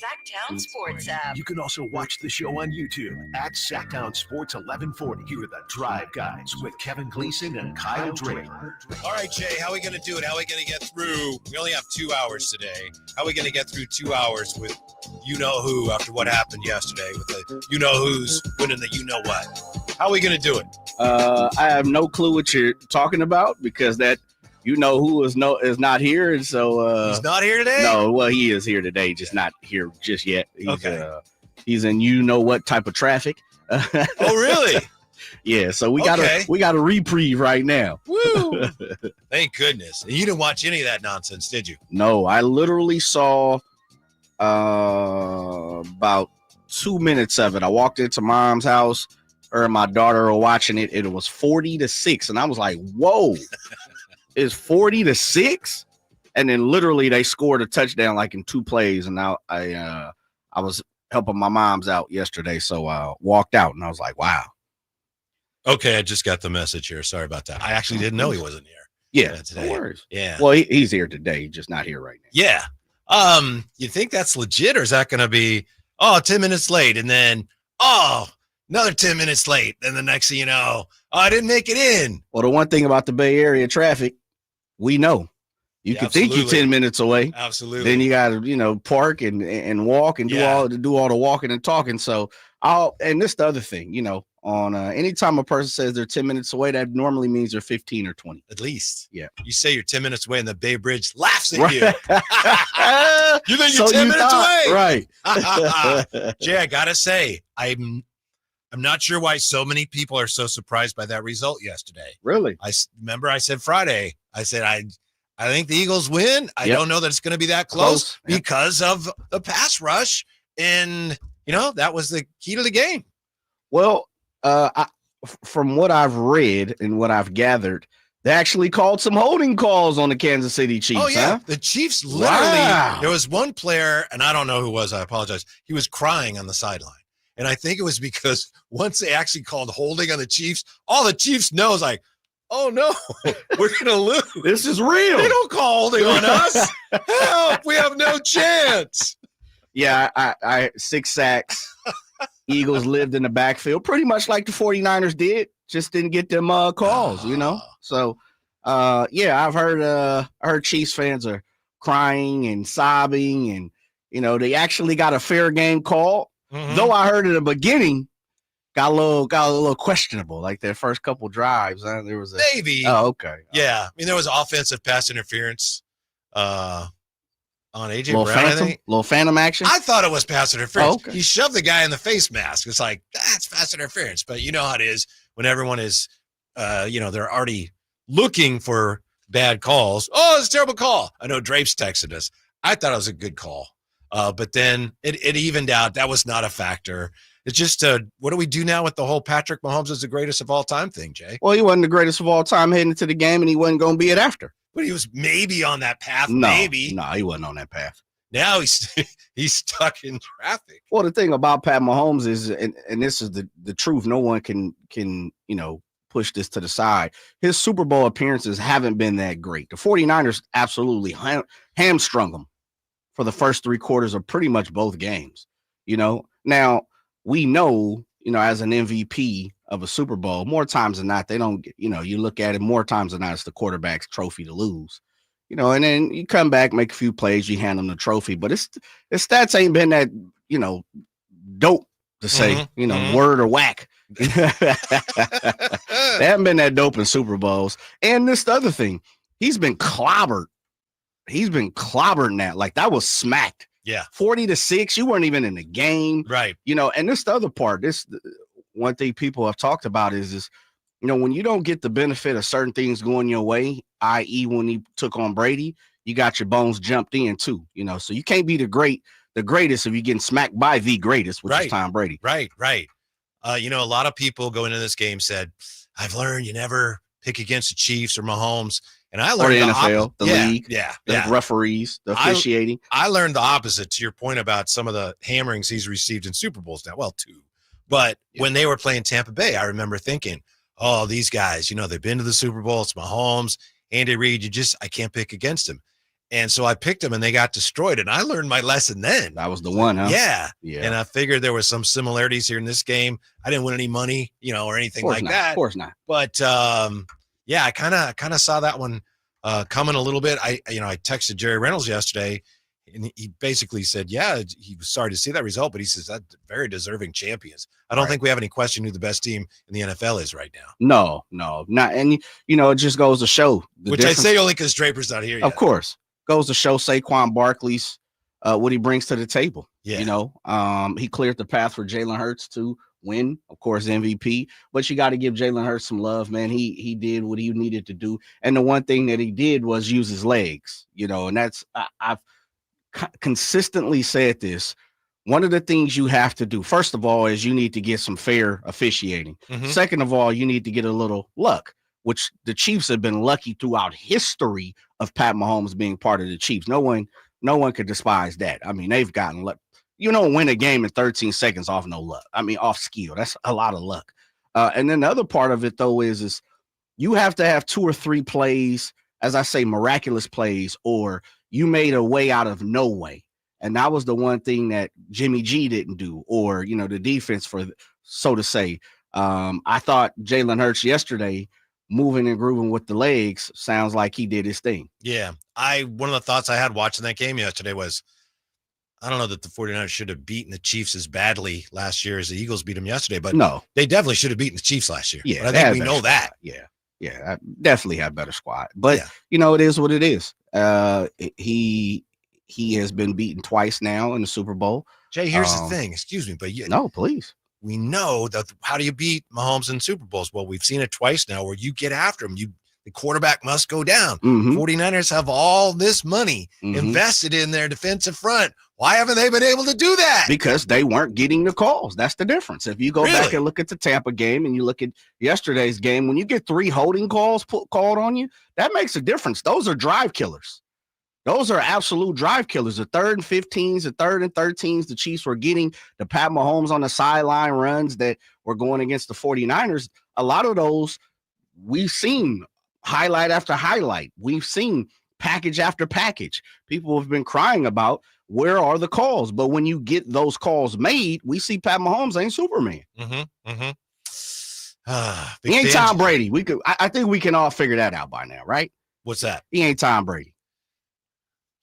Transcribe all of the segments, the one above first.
Sacktown Sports app. You can also watch the show on YouTube at Sacktown Sports 1140. Here are the Drive Guys with Kevin Gleason and Kyle Draper. All right, Jay, how are we going to do it? How are we going to get through? We only have 2 hours today. How are we going to get through 2 hours with you-know-who after what happened yesterday with the you-know-who's winning the you-know-what? How are we going to do it? I have no clue what you're talking about because that you-know-who is not here. And so he's not here today? No, well, he is here today, just not here just yet. He's in you-know-what type of traffic. Oh, really? Yeah, so we got a reprieve right now. Woo! Thank goodness. You didn't watch any of that nonsense, did you? No, I literally saw about 2 minutes of it. I walked into mom's house. Her and my daughter were watching it. It was 40-6, and I was like, "Whoa, it's 40-6!" And then literally they scored a touchdown like in 2 plays. And I was helping my mom's out yesterday, so I walked out, and I was like, "Wow." Okay, I just got the message here. Sorry about that. I actually didn't know he wasn't here. Yeah, today. No worries. Yeah. Well, he's here today, just not here right now. Yeah. You think that's legit, or is that going to be 10 minutes late, and then another 10 minutes late, and the next thing you know, I didn't make it in. Well, the one thing about the Bay Area traffic, we know. You can think you're 10 minutes away. Absolutely. Then you got to, park and walk and do all the walking and talking. So and this the other thing, on anytime a person says they're 10 minutes away, that normally means they're 15 or 20. At least. Yeah. You say you're 10 minutes away and the Bay Bridge laughs at you. You think you're 10 minutes away. Right. Jay, I got to say, I'm not sure why so many people are so surprised by that result yesterday. Really? I said Friday, I said, I think the Eagles win. I don't know that it's going to be that close. Because of the pass rush. And, that was the key to the game. Well, from what I've read and what I've gathered, they actually called some holding calls on the Kansas City Chiefs. Oh, yeah. Huh? The Chiefs literally, There was one player, and I don't know who it was. I apologize. He was crying on the sideline. And I think it was because once they actually called holding on the Chiefs, all the Chiefs know is like, oh, no, we're going to lose. This is real. They don't call holding on us. Help, we have no chance. Yeah, I 6 sacks. Eagles lived in the backfield pretty much like the 49ers did. Just didn't get them calls, So, I've heard Chiefs fans are crying and sobbing and, they actually got a fair game call. Mm-hmm. Though I heard in the beginning, got a little questionable, like their first couple drives. There was maybe. Oh, okay. Yeah, I mean there was offensive pass interference on AJ Brown. I think. Little phantom action. I thought it was pass interference. Oh, okay. He shoved the guy in the face mask. It's like that's pass interference, but you know how it is when everyone is, they're already looking for bad calls. Oh, it's a terrible call. I know Drapes texted us. I thought it was a good call. But then it evened out. That was not a factor. It's just what do we do now with the whole Patrick Mahomes is the greatest of all time thing, Jay? Well, he wasn't the greatest of all time heading into the game, and he wasn't going to be it after. But he was maybe on that path. No, maybe. No, he wasn't on that path. Now he's stuck in traffic. Well, the thing about Pat Mahomes is, and this is the truth, no one can push this to the side. His Super Bowl appearances haven't been that great. The 49ers absolutely hamstrung him for the first 3 quarters of pretty much both games. Now we know, as an MVP of a Super Bowl, more times than not, they don't get, you look at it more times than not, it's the quarterback's trophy to lose, and then you come back, make a few plays, you hand them the trophy, but his stats ain't been that, dope to say, word or whack. They haven't been that dope in Super Bowls. And this the other thing, he's been clobbered. He's been clobbering that. Like that was smacked. Yeah. 40-6. You weren't even in the game. Right. And this the other part, this one thing people have talked about is, when you don't get the benefit of certain things going your way, i.e. when he took on Brady, you got your bones jumped in too, so you can't be the greatest if you're getting smacked by the greatest, which is Tom Brady. Right. A lot of people going into this game said, I've learned you never pick against the Chiefs or Mahomes. And I learned the NFL, the league, the referees, the officiating. I learned the opposite to your point about some of the hammerings he's received in Super Bowls now. Well, 2. But when they were playing Tampa Bay, I remember thinking, oh, these guys, they've been to the Super Bowl. It's Mahomes, Andy Reid. I can't pick against him. And so I picked them and they got destroyed. And I learned my lesson then. That was the one, huh? Yeah. Yeah. And I figured there was some similarities here in this game. I didn't win any money, or anything like that. Of course not. But yeah, I kind of saw that one coming a little bit. I texted Jerry Reynolds yesterday and he basically said, yeah, he was sorry to see that result, but he says that's very deserving champions. I don't think we have any question who the best team in the NFL is right now. No, not. And, it just goes to show. Which difference. I say only because Draper's not here yet. Of course. Goes to show Saquon Barkley's what he brings to the table. Yeah. He cleared the path for Jalen Hurts to win, of course, MVP. But you got to give Jalen Hurts some love, man. He did what he needed to do. And the one thing that he did was use his legs, and that's I've consistently said this. One of the things you have to do, first of all, is you need to get some fair officiating. Mm-hmm. Second of all, you need to get a little luck, which the Chiefs have been lucky throughout history of Pat Mahomes being part of the Chiefs. No one could despise that. I mean, they've gotten luck. You don't win a game in 13 seconds off no luck. I mean, off skill. That's a lot of luck. And then the other part of it, though, is you have to have 2 or 3 plays, as I say, miraculous plays, or you made a way out of no way. And that was the one thing that Jimmy G didn't do, or, the defense, for so to say. I thought Jalen Hurts yesterday, moving and grooving with the legs, sounds like he did his thing. Yeah. One of the thoughts I had watching that game yesterday was, I don't know that the 49ers should have beaten the Chiefs as badly last year as the Eagles beat them yesterday, but no, they definitely should have beaten the Chiefs last year. Yeah. But I think we know that. Yeah. I definitely have better squad, but it is what it is. He has been beaten twice now in the Super Bowl. Jay, here's the thing. Excuse me, but no, please. We know that how do you beat Mahomes in Super Bowls? Well, we've seen it twice now where you get after him. The quarterback must go down. Mm-hmm. 49ers have all this money invested in their defensive front. Why haven't they been able to do that? Because they weren't getting the calls. That's the difference. If you go back and look at the Tampa game and you look at yesterday's game, when you get 3 holding calls called on you, that makes a difference. Those are drive killers. Those are absolute drive killers. The 3rd and 15s, the 3rd and 13s, the Chiefs were getting the Pat Mahomes on the sideline runs that were going against the 49ers. A lot of those we've seen highlight after highlight. We've seen package after package. People have been crying about where are the calls. But when you get those calls made, we see Pat Mahomes ain't Superman. He ain't Tom Brady. I think we can all figure that out by now, right? What's that? He ain't Tom Brady.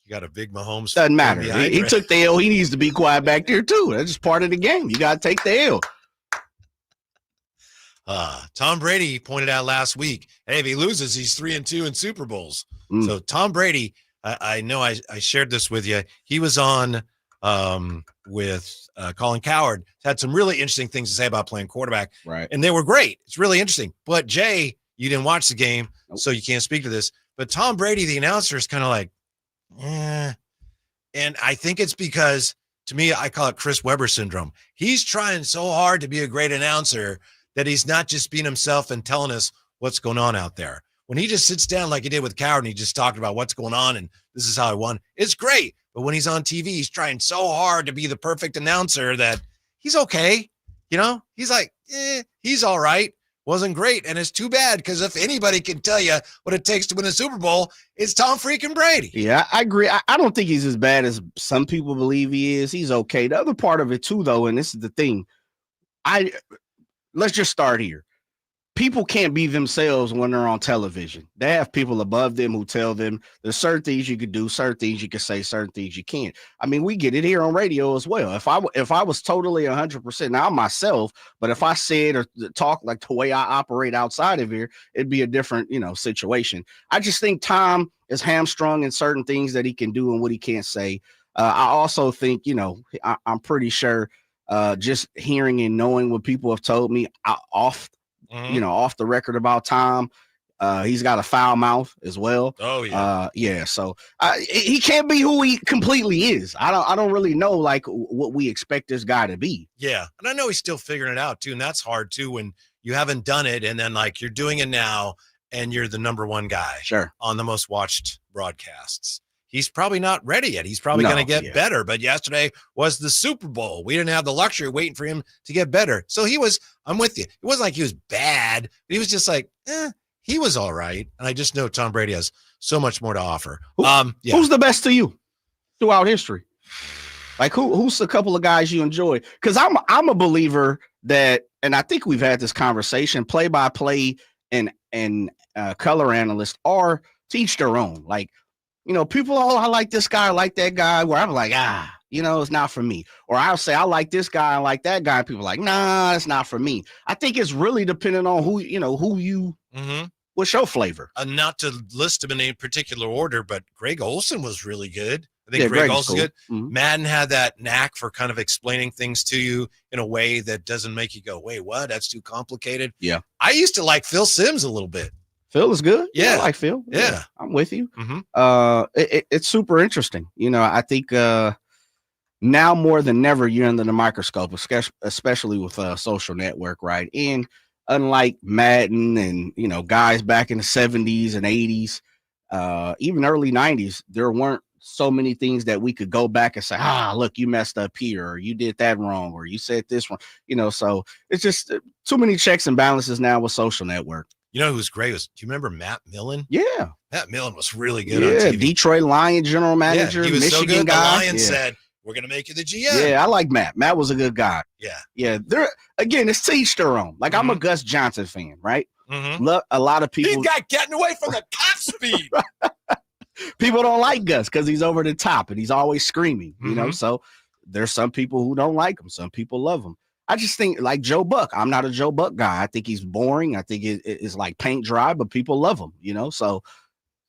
You got a big Mahomes. Doesn't matter. He took the L. He needs to be quiet back there too. That's just part of the game. You got to take the L. Tom Brady pointed out last week, hey, if he loses, he's 3-2 in Super Bowls. So Tom Brady, I know I shared this with you. He was on with Colin Cowherd. Had some really interesting things to say about playing quarterback. Right. And they were great. It's really interesting. But Jay, you didn't watch the game, so you can't speak to this. But Tom Brady, the announcer, is kind of like, and I think it's because, to me, I call it Chris Webber syndrome. He's trying so hard to be a great announcer that he's not just being himself and telling us what's going on out there. When he just sits down like he did with Coward and he just talked about what's going on and this is how I won, it's great. But when he's on TV, he's trying so hard to be the perfect announcer that he's okay. He's like, he's all right. Wasn't great. And it's too bad because if anybody can tell you what it takes to win a Super Bowl, it's Tom freaking Brady. Yeah, I agree. I don't think he's as bad as some people believe he is. He's okay. The other part of it too, though, and this is the thing, let's just start here. People can't be themselves when they're on television. They have people above them who tell them there's certain things you could do, certain things you can say, certain things you can't. I mean, we get it here on radio as well. If I was totally 100%, now I'm myself, but if I said or talk like the way I operate outside of here, it'd be a different, situation. I just think Tom is hamstrung in certain things that he can do and what he can't say. I also think, I'm pretty sure just hearing and knowing what people have told me off the record about Tom, he's got a foul mouth as well. Oh yeah. Yeah. So he can't be who he completely is. I don't really know like what we expect this guy to be. Yeah. And I know he's still figuring it out too. And that's hard too, when you haven't done it. And then like you're doing it now and you're the number one guy on the most watched broadcasts. He's probably not ready yet. He's probably going to get better. But yesterday was the Super Bowl. We didn't have the luxury of waiting for him to get better. So I'm with you. It wasn't like he was bad, but he was just like, he was all right. And I just know Tom Brady has so much more to offer. Who's the best to you throughout history? Like who's a couple of guys you enjoy? Because I'm a believer that, and I think we've had this conversation, play-by-play and color analysts are to each their own. Like, people, I like this guy, I like that guy, where I'm like, it's not for me. Or I'll say, I like this guy, I like that guy. People are like, nah, it's not for me. I think it's really depending on who you, what's your flavor. Not to list them in any particular order, but Greg Olson was really good. I think Greg Olson's good. Mm-hmm. Madden had that knack for kind of explaining things to you in a way that doesn't make you go, wait, what? That's too complicated. Yeah. I used to like Phil Simms a little bit. Phil is good. Yeah. I like Phil. Yeah. I'm with you. Mm-hmm. It's super interesting. I think now more than ever, you're under the microscope, especially with social network, right? And unlike Madden and, guys back in the 70s and 80s, even early 90s, there weren't so many things that we could go back and say, look, you messed up here, or you did that wrong, or you said this wrong, so it's just too many checks and balances now with social network. Who was great? Do you remember Matt Millen? Yeah. Matt Millen was really good on TV. Detroit Lions general manager, he was Michigan so good. guy. The Lions said, we're going to make you the GM. Yeah, I like Matt. Matt was a good guy. Yeah. Yeah. Again, it's to each their own. Like, I'm a Gus Johnson fan, right? Mm-hmm. A lot of people. He got getting away from the top speed. People don't like Gus because he's over the top and he's always screaming, so there's some people who don't like him. Some people love him. I just think like Joe Buck. I'm not a Joe Buck guy. I think he's boring. I think it's like paint dry, but people love him, so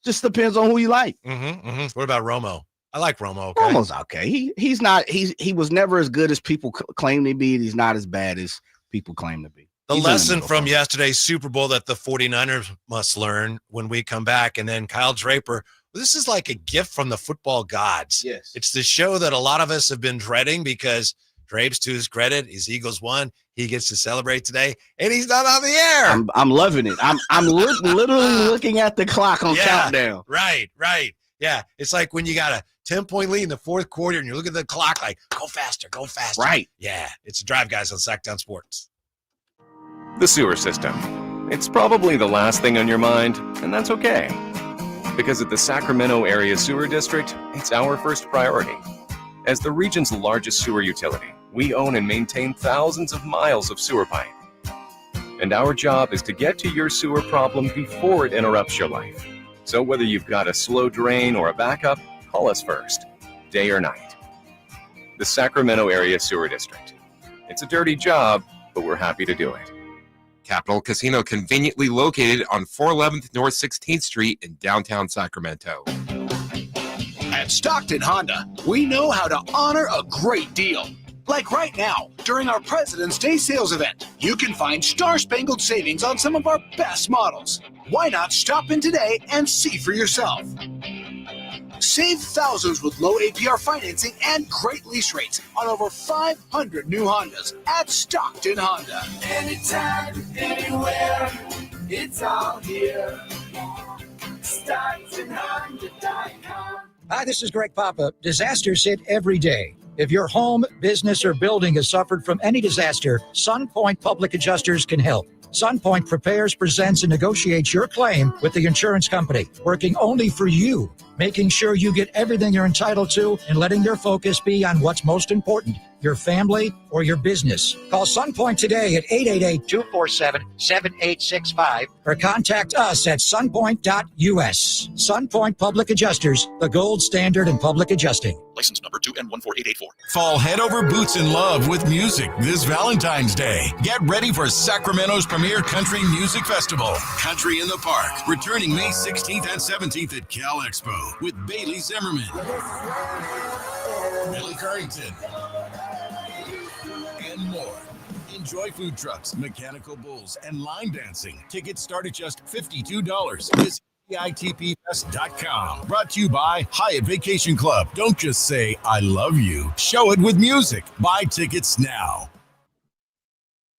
just depends on who you like. What about Romo? I like Romo. Okay? Romo's okay. He's not, he was never as good as people claim to be. He's not as bad as people claim to be. The lesson from yesterday's Super Bowl that the 49ers must learn when we come back. And then Kyle Draper, this is like a gift from the football gods. Yes. It's the show that a lot of us have been dreading because Drapes, to his credit, his Eagles won. He gets to celebrate today, and he's not on the air. I'm loving it. I'm literally looking at the clock on countdown. Right. Yeah, it's like when you got a 10-point lead in the fourth quarter, and you look at the clock like, go faster. Right. Yeah, it's Drive Guys on Sacktown Sports. The sewer system. It's probably the last thing on your mind, and that's okay. Because at the Sacramento Area Sewer District, it's our first priority. As the region's largest sewer utility, we own and maintain thousands of miles of sewer pipe. And our job is to get to your sewer problem before it interrupts your life. So whether you've got a slow drain or a backup, call us first, day or night. The Sacramento Area Sewer District. It's a dirty job, but we're happy to do it. Capital Casino, conveniently located on 411th North 16th Street in downtown Sacramento. At Stockton Honda, we know how to honor a great deal. Like right now, during our President's Day sales event, you can find star-spangled savings on some of our best models. Why not stop in today and see for yourself? Save thousands with low APR financing and great lease rates on over 500 new Hondas at Stockton Honda. Anytime, anywhere, it's all here. StocktonHonda.com. Hi, this is Greg Papa. Disasters hit every day. If your home, business, or building has suffered from any disaster, SunPoint Public Adjusters can help. SunPoint prepares, presents, and negotiates your claim with the insurance company, working only for you, making sure you get everything you're entitled to and letting their focus be on what's most important, your family or your business. Call SunPoint today at 888-247-7865 or contact us at sunpoint.us. SunPoint Public Adjusters, the gold standard in public adjusting. License number 2N14884. Fall head over boots in love with music this Valentine's Day. Get ready for Sacramento's premier country music festival, Country in the Park, returning May 16th and 17th at Cal Expo with Bailey Zimmerman, Billy Carrington, and more. Enjoy food trucks, mechanical bulls, and line dancing. Tickets start at just $52. Visit ITPFest.com. Brought to you by Hyatt Vacation Club. Don't just say, I love you. Show it with music. Buy tickets now.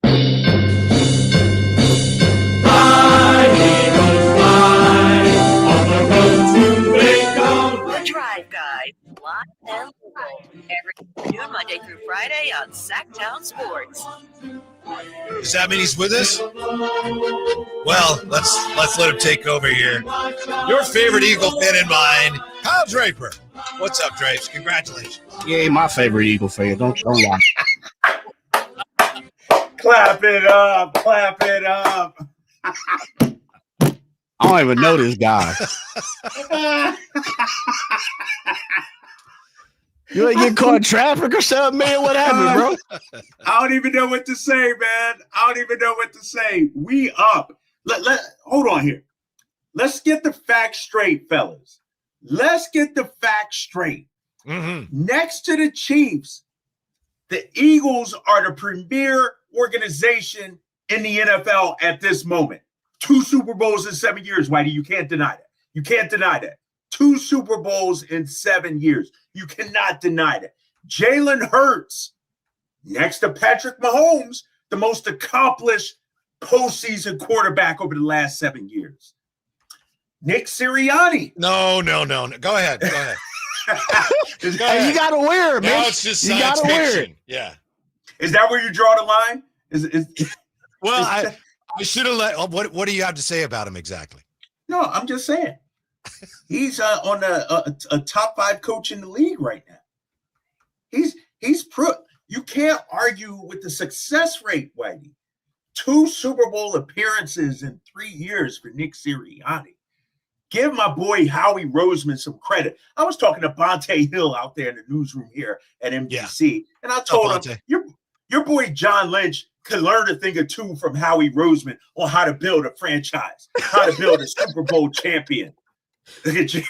The Drive Guys, live and local, every noon, Monday through Friday on Sacktown Sports. Does that mean he's with us? Well, let's let him take over here. Your favorite Eagle fan and mine, Kyle Draper. What's up, Drapes? Congratulations. Yeah, my favorite Eagle fan. Don't lie. Clap it up. Clap it up. I don't even know this guy. You ain't get caught in traffic or something, man? What happened, bro? I don't even know what to say, man. I don't even know what to say. We up. Hold on here. Let's get the facts straight, fellas. Let's get the facts straight. Mm-hmm. Next to the Chiefs, the Eagles are the premier organization in the NFL at this moment. 2 Super Bowls in 7 years, Whitey. You can't deny that. You can't deny that. 2 Super Bowls in 7 years. You cannot deny that. Jalen Hurts, next to Patrick Mahomes, the most accomplished postseason quarterback over the last 7 years. Nick Sirianni. No. Go ahead. Hey, you gotta wear it, man. Now it's just you science gotta wear fiction. it. Yeah. Is that where you draw the line? Well, I should have let. What do you have to say about him exactly? No, I'm just saying. He's on a top 5 coach in the league right now. You can't argue with the success rate, Whitey. 2 Super Bowl appearances in 3 years for Nick Sirianni. Give my boy Howie Roseman some credit. I was talking to Bonte Hill out there in the newsroom here at NBC, and I told him, your boy John Lynch could learn a thing or two from Howie Roseman on how to build a franchise, how to build a Super Bowl champion. You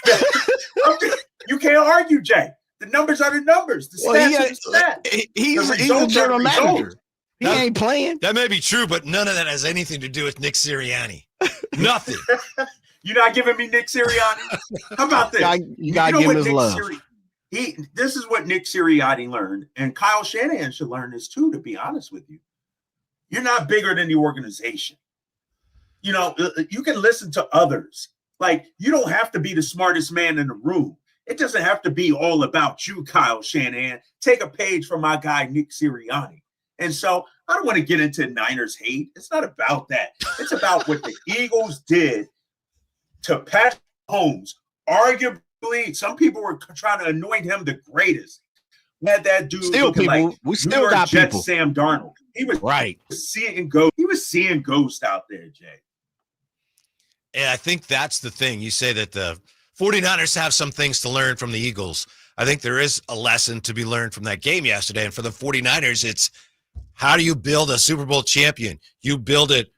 can't argue, Jay. The numbers are the numbers. The stats are the stats. He's a general manager. He ain't playing. That may be true, but none of that has anything to do with Nick Sirianni. Nothing. You're not giving me Nick Sirianni? How about this? You gotta give him his love. This is what Nick Sirianni learned, and Kyle Shanahan should learn this too, to be honest with you. You're not bigger than the organization. You know, you can listen to others. Like, you don't have to be the smartest man in the room. It doesn't have to be all about you, Kyle Shanahan. Take a page from my guy, Nick Sirianni. And so I don't want to get into Niners hate. It's not about that. It's about what the Eagles did to Patrick Mahomes. Arguably, some people were trying to anoint him the greatest. We had that dude still people. Like we still got Jets people. Sam Darnold. He was right. Seeing ghosts. He was seeing ghosts out there, Jay. And I think that's the thing. You say that the 49ers have some things to learn from the Eagles. I think there is a lesson to be learned from that game yesterday. And for the 49ers, it's how do you build a Super Bowl champion? You build it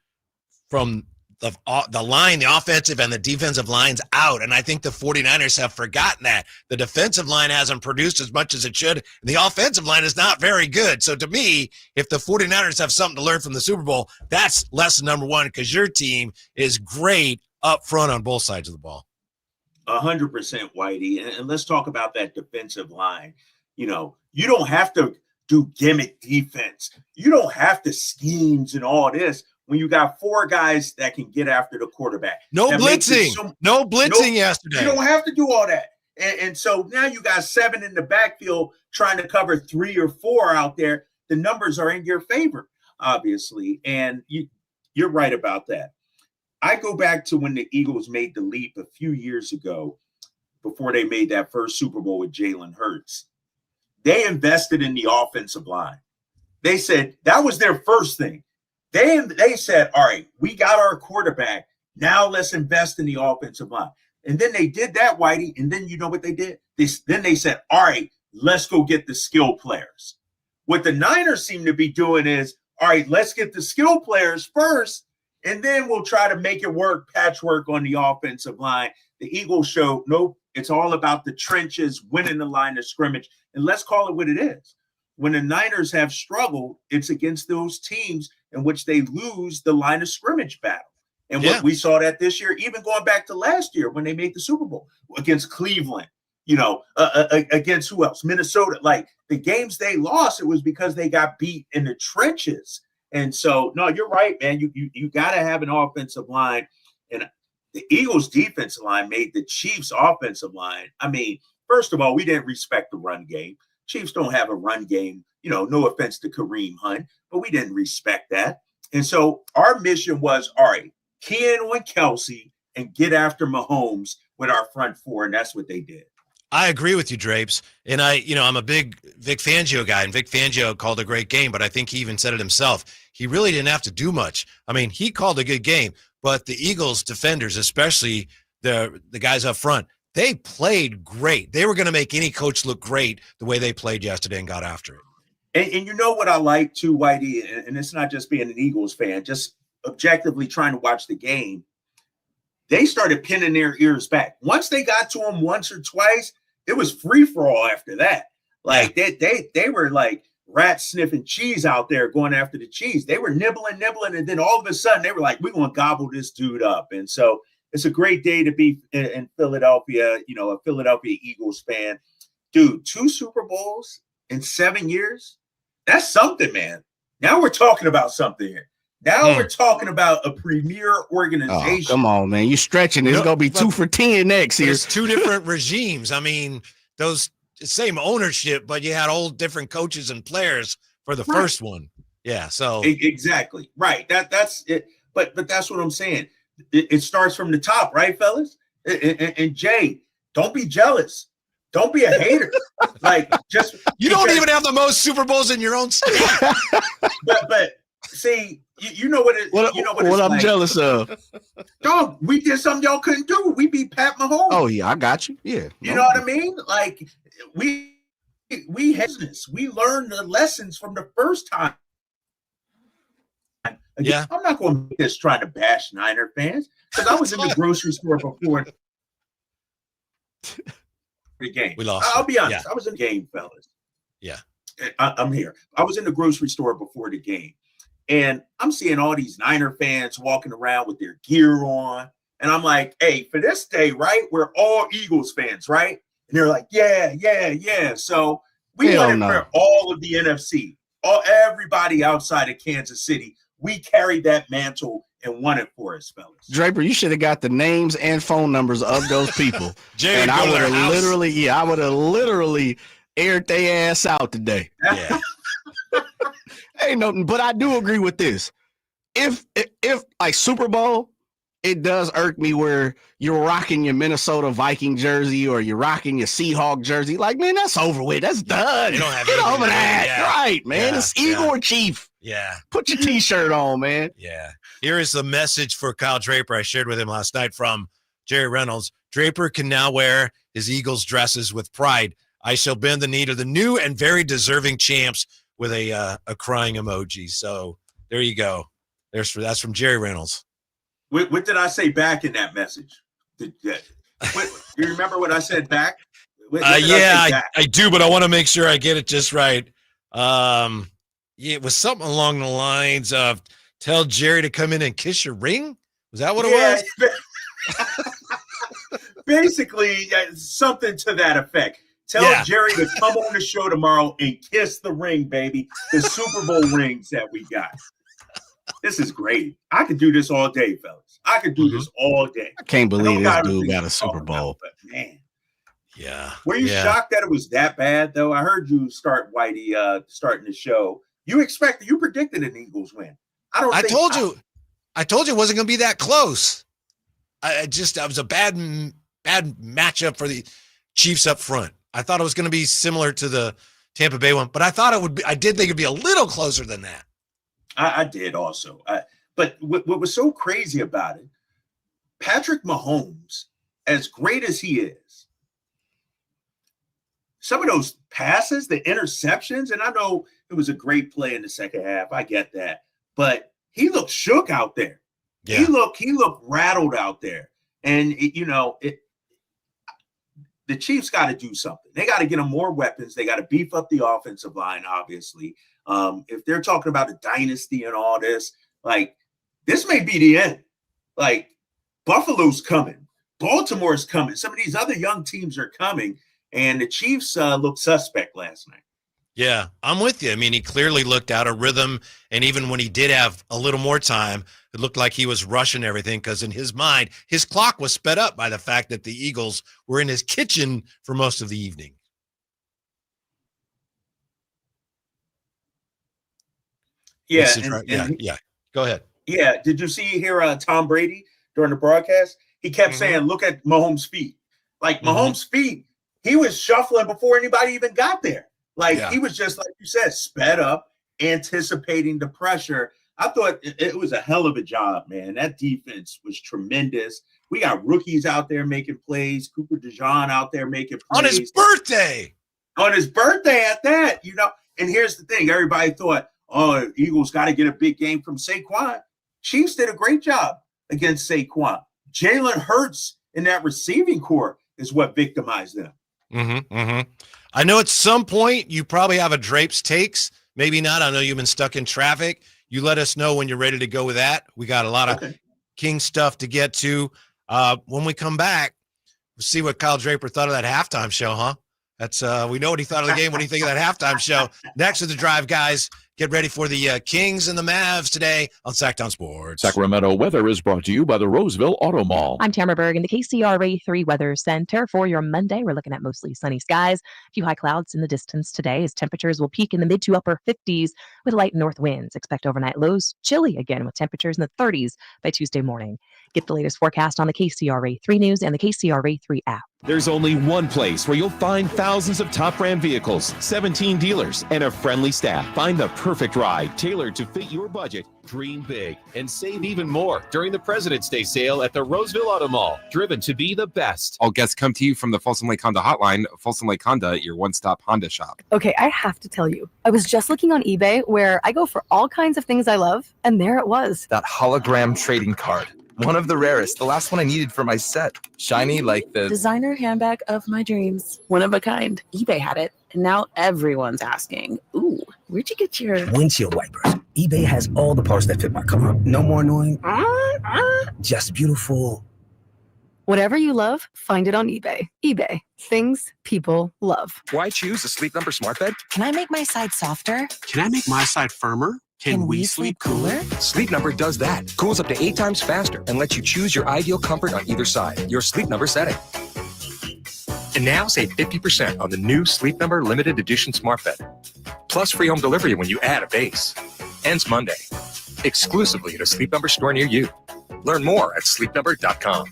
from the line, the offensive and the defensive lines out. And I think the 49ers have forgotten that. The defensive line hasn't produced as much as it should. And the offensive line is not very good. So to me, if the 49ers have something to learn from the Super Bowl, that's lesson number one, because your team is great up front on both sides of the ball. 100%, Whitey. And let's talk about that defensive line. You know, you don't have to do gimmick defense. You don't have to schemes and all this when you got 4 guys that can get after the quarterback. No blitzing. No blitzing yesterday. You don't have to do all that. And so now you got 7 in the backfield trying to cover 3 or 4 out there. The numbers are in your favor, obviously. And you're right about that. I go back to when the Eagles made the leap a few years ago before they made that first Super Bowl with Jalen Hurts. They invested in the offensive line. They said that was their first thing. They said, all right, we got our quarterback. Now let's invest in the offensive line. And then they did that, Whitey. And then you know what they did? Then they said, all right, let's go get the skill players. What the Niners seem to be doing is, all right, let's get the skill players first, and then we'll try to make it work, patchwork on the offensive line. The Eagles showed, nope, it's all about the trenches, winning the line of scrimmage. And let's call it what it is. When the Niners have struggled, it's against those teams in which they lose the line of scrimmage battle. And what we saw that this year, even going back to last year when they made the Super Bowl against Cleveland, against who else? Minnesota. Like, the games they lost, it was because they got beat in the trenches. And so, no, you're right, man. You got to have an offensive line. And the Eagles' defensive line made the Chiefs' offensive line. I mean, first of all, we didn't respect the run game. Chiefs don't have a run game no offense to Kareem Hunt, but we didn't respect that. And so our mission was, all right, key in on Kelsey and get after Mahomes with our front four, and that's what they did. I agree with you, Drapes. And I'm a big Vic Fangio guy, and Vic Fangio called a great game, but I think he even said it himself. He really didn't have to do much. I mean, he called a good game, but the Eagles defenders, especially the guys up front, they played great. They were going to make any coach look great the way they played yesterday and got after it. And you know what I like too, Whitey, and it's not just being an Eagles fan, just objectively trying to watch the game. They started pinning their ears back. Once they got to him once or twice, it was free for all after that. Like they were like rats sniffing cheese out there going after the cheese. They were nibbling, and then all of a sudden they were like, we're going to gobble this dude up. And so it's a great day to be in Philadelphia, a Philadelphia Eagles fan. Dude, 2 Super Bowls in 7 years? That's something, man. Now we're talking about something here. Now we're talking about a premier organization. Oh, come on, man. You're stretching it. It's going to be 2 for 10 next year. There's 2 different regimes. I mean, those same ownership, but you had all different coaches and players for the first one. Yeah, so. Exactly. Right. That's it. But that's what I'm saying. It starts from the top, right, fellas? And Jay, don't be jealous. Don't be a hater. You don't even have the most Super Bowls in your own state. but see, you know what it. What I'm like. Jealous of. Dog, we did something y'all couldn't do. We beat Pat Mahomes. Oh yeah, I got you. Yeah, you know what I mean? Like we business. We learned the lessons from the first time. Again, yeah, I'm not going to just trying to bash Niner fans because I was in the grocery store before the game. We lost. I'll be honest. Yeah. I was in the game, fellas. Yeah, I'm here. I was in the grocery store before the game. And I'm seeing all these Niner fans walking around with their gear on. And I'm like, hey, for this day, right, we're all Eagles fans, right? And they're like, yeah. So we went for all of the NFC, everybody outside of Kansas City. We carried that mantle and won it for us, fellas. Draper, you should have got the names and phone numbers of those people. And I would have literally aired their ass out today. Yeah. Ain't nothing, but I do agree with this. If like Super Bowl, it does irk me where you're rocking your Minnesota Viking jersey or you're rocking your Seahawk jersey. Like, man, that's over with. That's done. You don't have Get over that. Yeah. Right, man. It's Eagle or Chief. Yeah. Put your T-shirt on, man. Yeah. Here is the message for Kyle Draper I shared with him last night from Jerry Reynolds. Draper can now wear his Eagles dresses with pride. I shall bend the knee to the new and very deserving champs with a crying emoji. So there you go. That's from Jerry Reynolds. What did I say back in that message? Do you remember what I said back? I do, but I want to make sure I get it just right. It was something along the lines of tell Jerry to come in and kiss your ring. Was that what it was? Basically, something to that effect. Tell Jerry to come on the show tomorrow and kiss the ring, baby. The Super Bowl rings that we got. This is great. I could do this all day, fellas. I could do this all day. I can't believe this dude got a Super Bowl. But man. Yeah. Were you shocked that it was that bad, though? I heard you start, Whitey, starting the show. You predicted an Eagles win. I told you it wasn't going to be that close. I was a bad matchup for the Chiefs up front. I thought it was going to be similar to the Tampa Bay one, but I did think it'd be a little closer than that. I did also. But what was so crazy about it, Patrick Mahomes, as great as he is, some of those passes, the interceptions, and I know it was a great play in the second half. I get that. But he looked shook out there. Yeah. He looked rattled out there. And, the Chiefs got to do something. They got to get them more weapons. They got to beef up the offensive line, obviously. If they're talking about a dynasty and all this, like, this may be the end. Like, Buffalo's coming. Baltimore's coming. Some of these other young teams are coming. And the Chiefs looked suspect last night. Yeah, I'm with you. I mean, he clearly looked out of rhythm. And even when he did have a little more time, it looked like he was rushing everything because in his mind, his clock was sped up by the fact that the Eagles were in his kitchen for most of the evening. Yeah, This is right. Yeah. Go ahead. Yeah, did you hear Tom Brady during the broadcast? He kept saying, "Look at Mahomes' feet." Like Mahomes' feet, he was shuffling before anybody even got there. Like he was just, like you said, sped up, anticipating the pressure. I thought it was a hell of a job, man. That defense was tremendous. We got rookies out there making plays. Cooper DeJean out there making plays. On his birthday. On his birthday at that, you know. And here's the thing. Everybody thought, oh, Eagles got to get a big game from Saquon. Chiefs did a great job against Saquon. Jalen Hurts in that receiving core is what victimized them. I know at some point you probably have a Drapes takes. Maybe not. I know you've been stuck in traffic. You let us know when you're ready to go with that. We got a lot of King stuff to get to. When we come back, we'll see what Kyle Draper thought of that halftime show, huh? That's we know what he thought of the game. What do you think of that halftime show? Next with the drive, guys. Get ready for the Kings and the Mavs today on Sacktown Sports. Sacramento weather is brought to you by the Roseville Auto Mall. I'm Tamara Berg in the KCRA 3 Weather Center. For your Monday, we're looking at mostly sunny skies. A few high clouds in the distance today as temperatures will peak in the mid to upper 50s with light north winds. Expect overnight lows chilly again with temperatures in the 30s by Tuesday morning. Get the latest forecast on the KCRA 3 News and the KCRA 3 app. There's only one place where you'll find thousands of top brand vehicles, 17 dealers, and a friendly staff. Find the perfect ride tailored to fit your budget. Dream big and save even more during the President's Day sale at the Roseville Auto Mall. Driven to be the best. All guests come to you from the Folsom Lake Honda hotline. Folsom Lake Honda, your one-stop Honda shop. Okay, I have to tell you, I was just looking on eBay where I go for all kinds of things I love, and there it was. That hologram trading card. One of the rarest. The last one I needed for my set. Shiny like the designer handbag of my dreams. One of a kind. eBay had it, and now everyone's asking, ooh, where'd you get your windshield wipers? eBay has all the parts that fit my car. No more annoying. Just beautiful. Whatever you love, find it on eBay. eBay. Things people love. Why choose a Sleep Number smart bed? Can I make my side softer? Can I make my side firmer? Can we sleep cooler? Sleep Number does that. Cools up to 8 times faster and lets you choose your ideal comfort on either side. Your Sleep Number setting. And now save 50% on the new Sleep Number limited edition smart bed. Plus free home delivery when you add a base. Ends Monday. Exclusively at a Sleep Number store near you. Learn more at sleepnumber.com.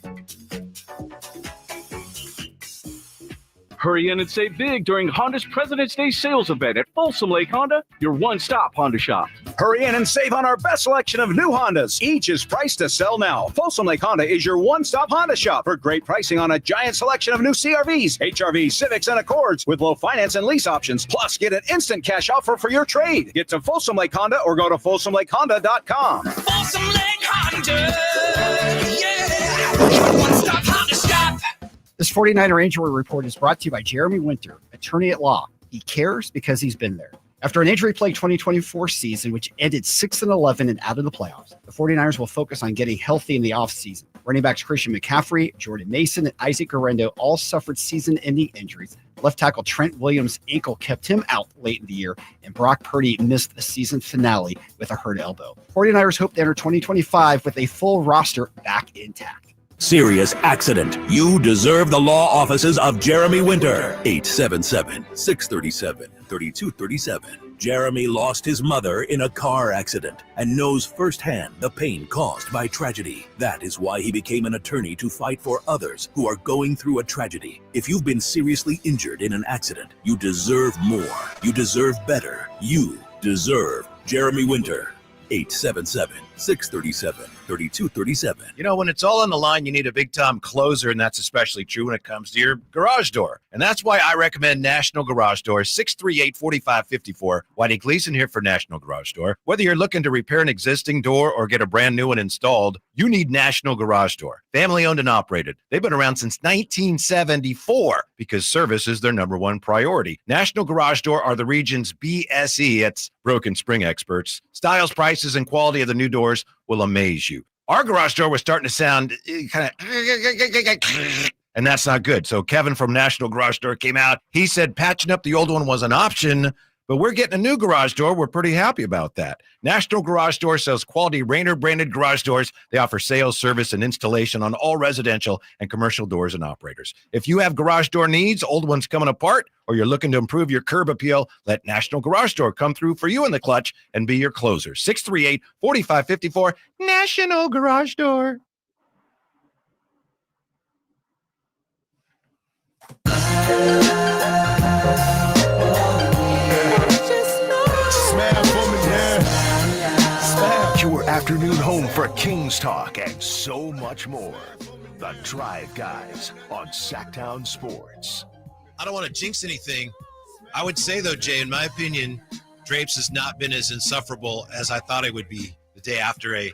Hurry in and save big during Honda's President's Day sales event at Folsom Lake Honda, your one-stop Honda shop. Hurry in and save on our best selection of new Hondas. Each is priced to sell now. Folsom Lake Honda is your one-stop Honda shop for great pricing on a giant selection of new CRVs, HRVs, Civics, and Accords with low finance and lease options. Plus, get an instant cash offer for your trade. Get to Folsom Lake Honda or go to FolsomLakeHonda.com. Folsom Lake Honda, yeah, one-stop Honda shop. This 49er injury report is brought to you by Jeremy Winter, attorney at law. He cares because he's been there. After an injury-plagued 2024 season, which ended 6-11 and out of the playoffs, the 49ers will focus on getting healthy in the offseason. Running backs Christian McCaffrey, Jordan Mason, and Isaac Guerrero all suffered season-ending injuries. Left tackle Trent Williams' ankle kept him out late in the year, and Brock Purdy missed the season finale with a hurt elbow. 49ers hope to enter 2025 with a full roster back intact. Serious accident. You deserve the law offices of Jeremy Winter. 877-637-3237. Jeremy lost his mother in a car accident and knows firsthand the pain caused by tragedy. That is why he became an attorney to fight for others who are going through a tragedy. If you've been seriously injured in an accident, you deserve more. You deserve better. You deserve Jeremy Winter. 877-637-3237. You know, when it's all on the line, you need a big-time closer, and that's especially true when it comes to your garage door. And that's why I recommend National Garage Door, 638-4554. Whitey Gleason here for National Garage Door. Whether you're looking to repair an existing door or get a brand new one installed, you need National Garage Door. Family-owned and operated. They've been around since 1974 because service is their number one priority. National Garage Door are the region's BSE, it's broken spring experts. Styles, prices, and quality of the new doors will amaze you. Our garage door was starting to sound kind of, and that's not good. So Kevin from National Garage Door came out. He said patching up the old one was an option, But we're getting a new garage door. We're pretty happy about that. National Garage Door sells quality Rainer branded garage doors. They offer sales, service, and installation on all residential and commercial doors and operators. If you have garage door needs, old ones coming apart, or you're looking to improve your curb appeal, let National Garage Door come through for you in the clutch and be your closer. 638-4554, National Garage Door. Your afternoon home for Kings Talk and so much more. The Drive Guys on Sacktown Sports. I don't want to jinx anything. I would say, though, Jay, in my opinion, Drapes has not been as insufferable as I thought it would be the day after an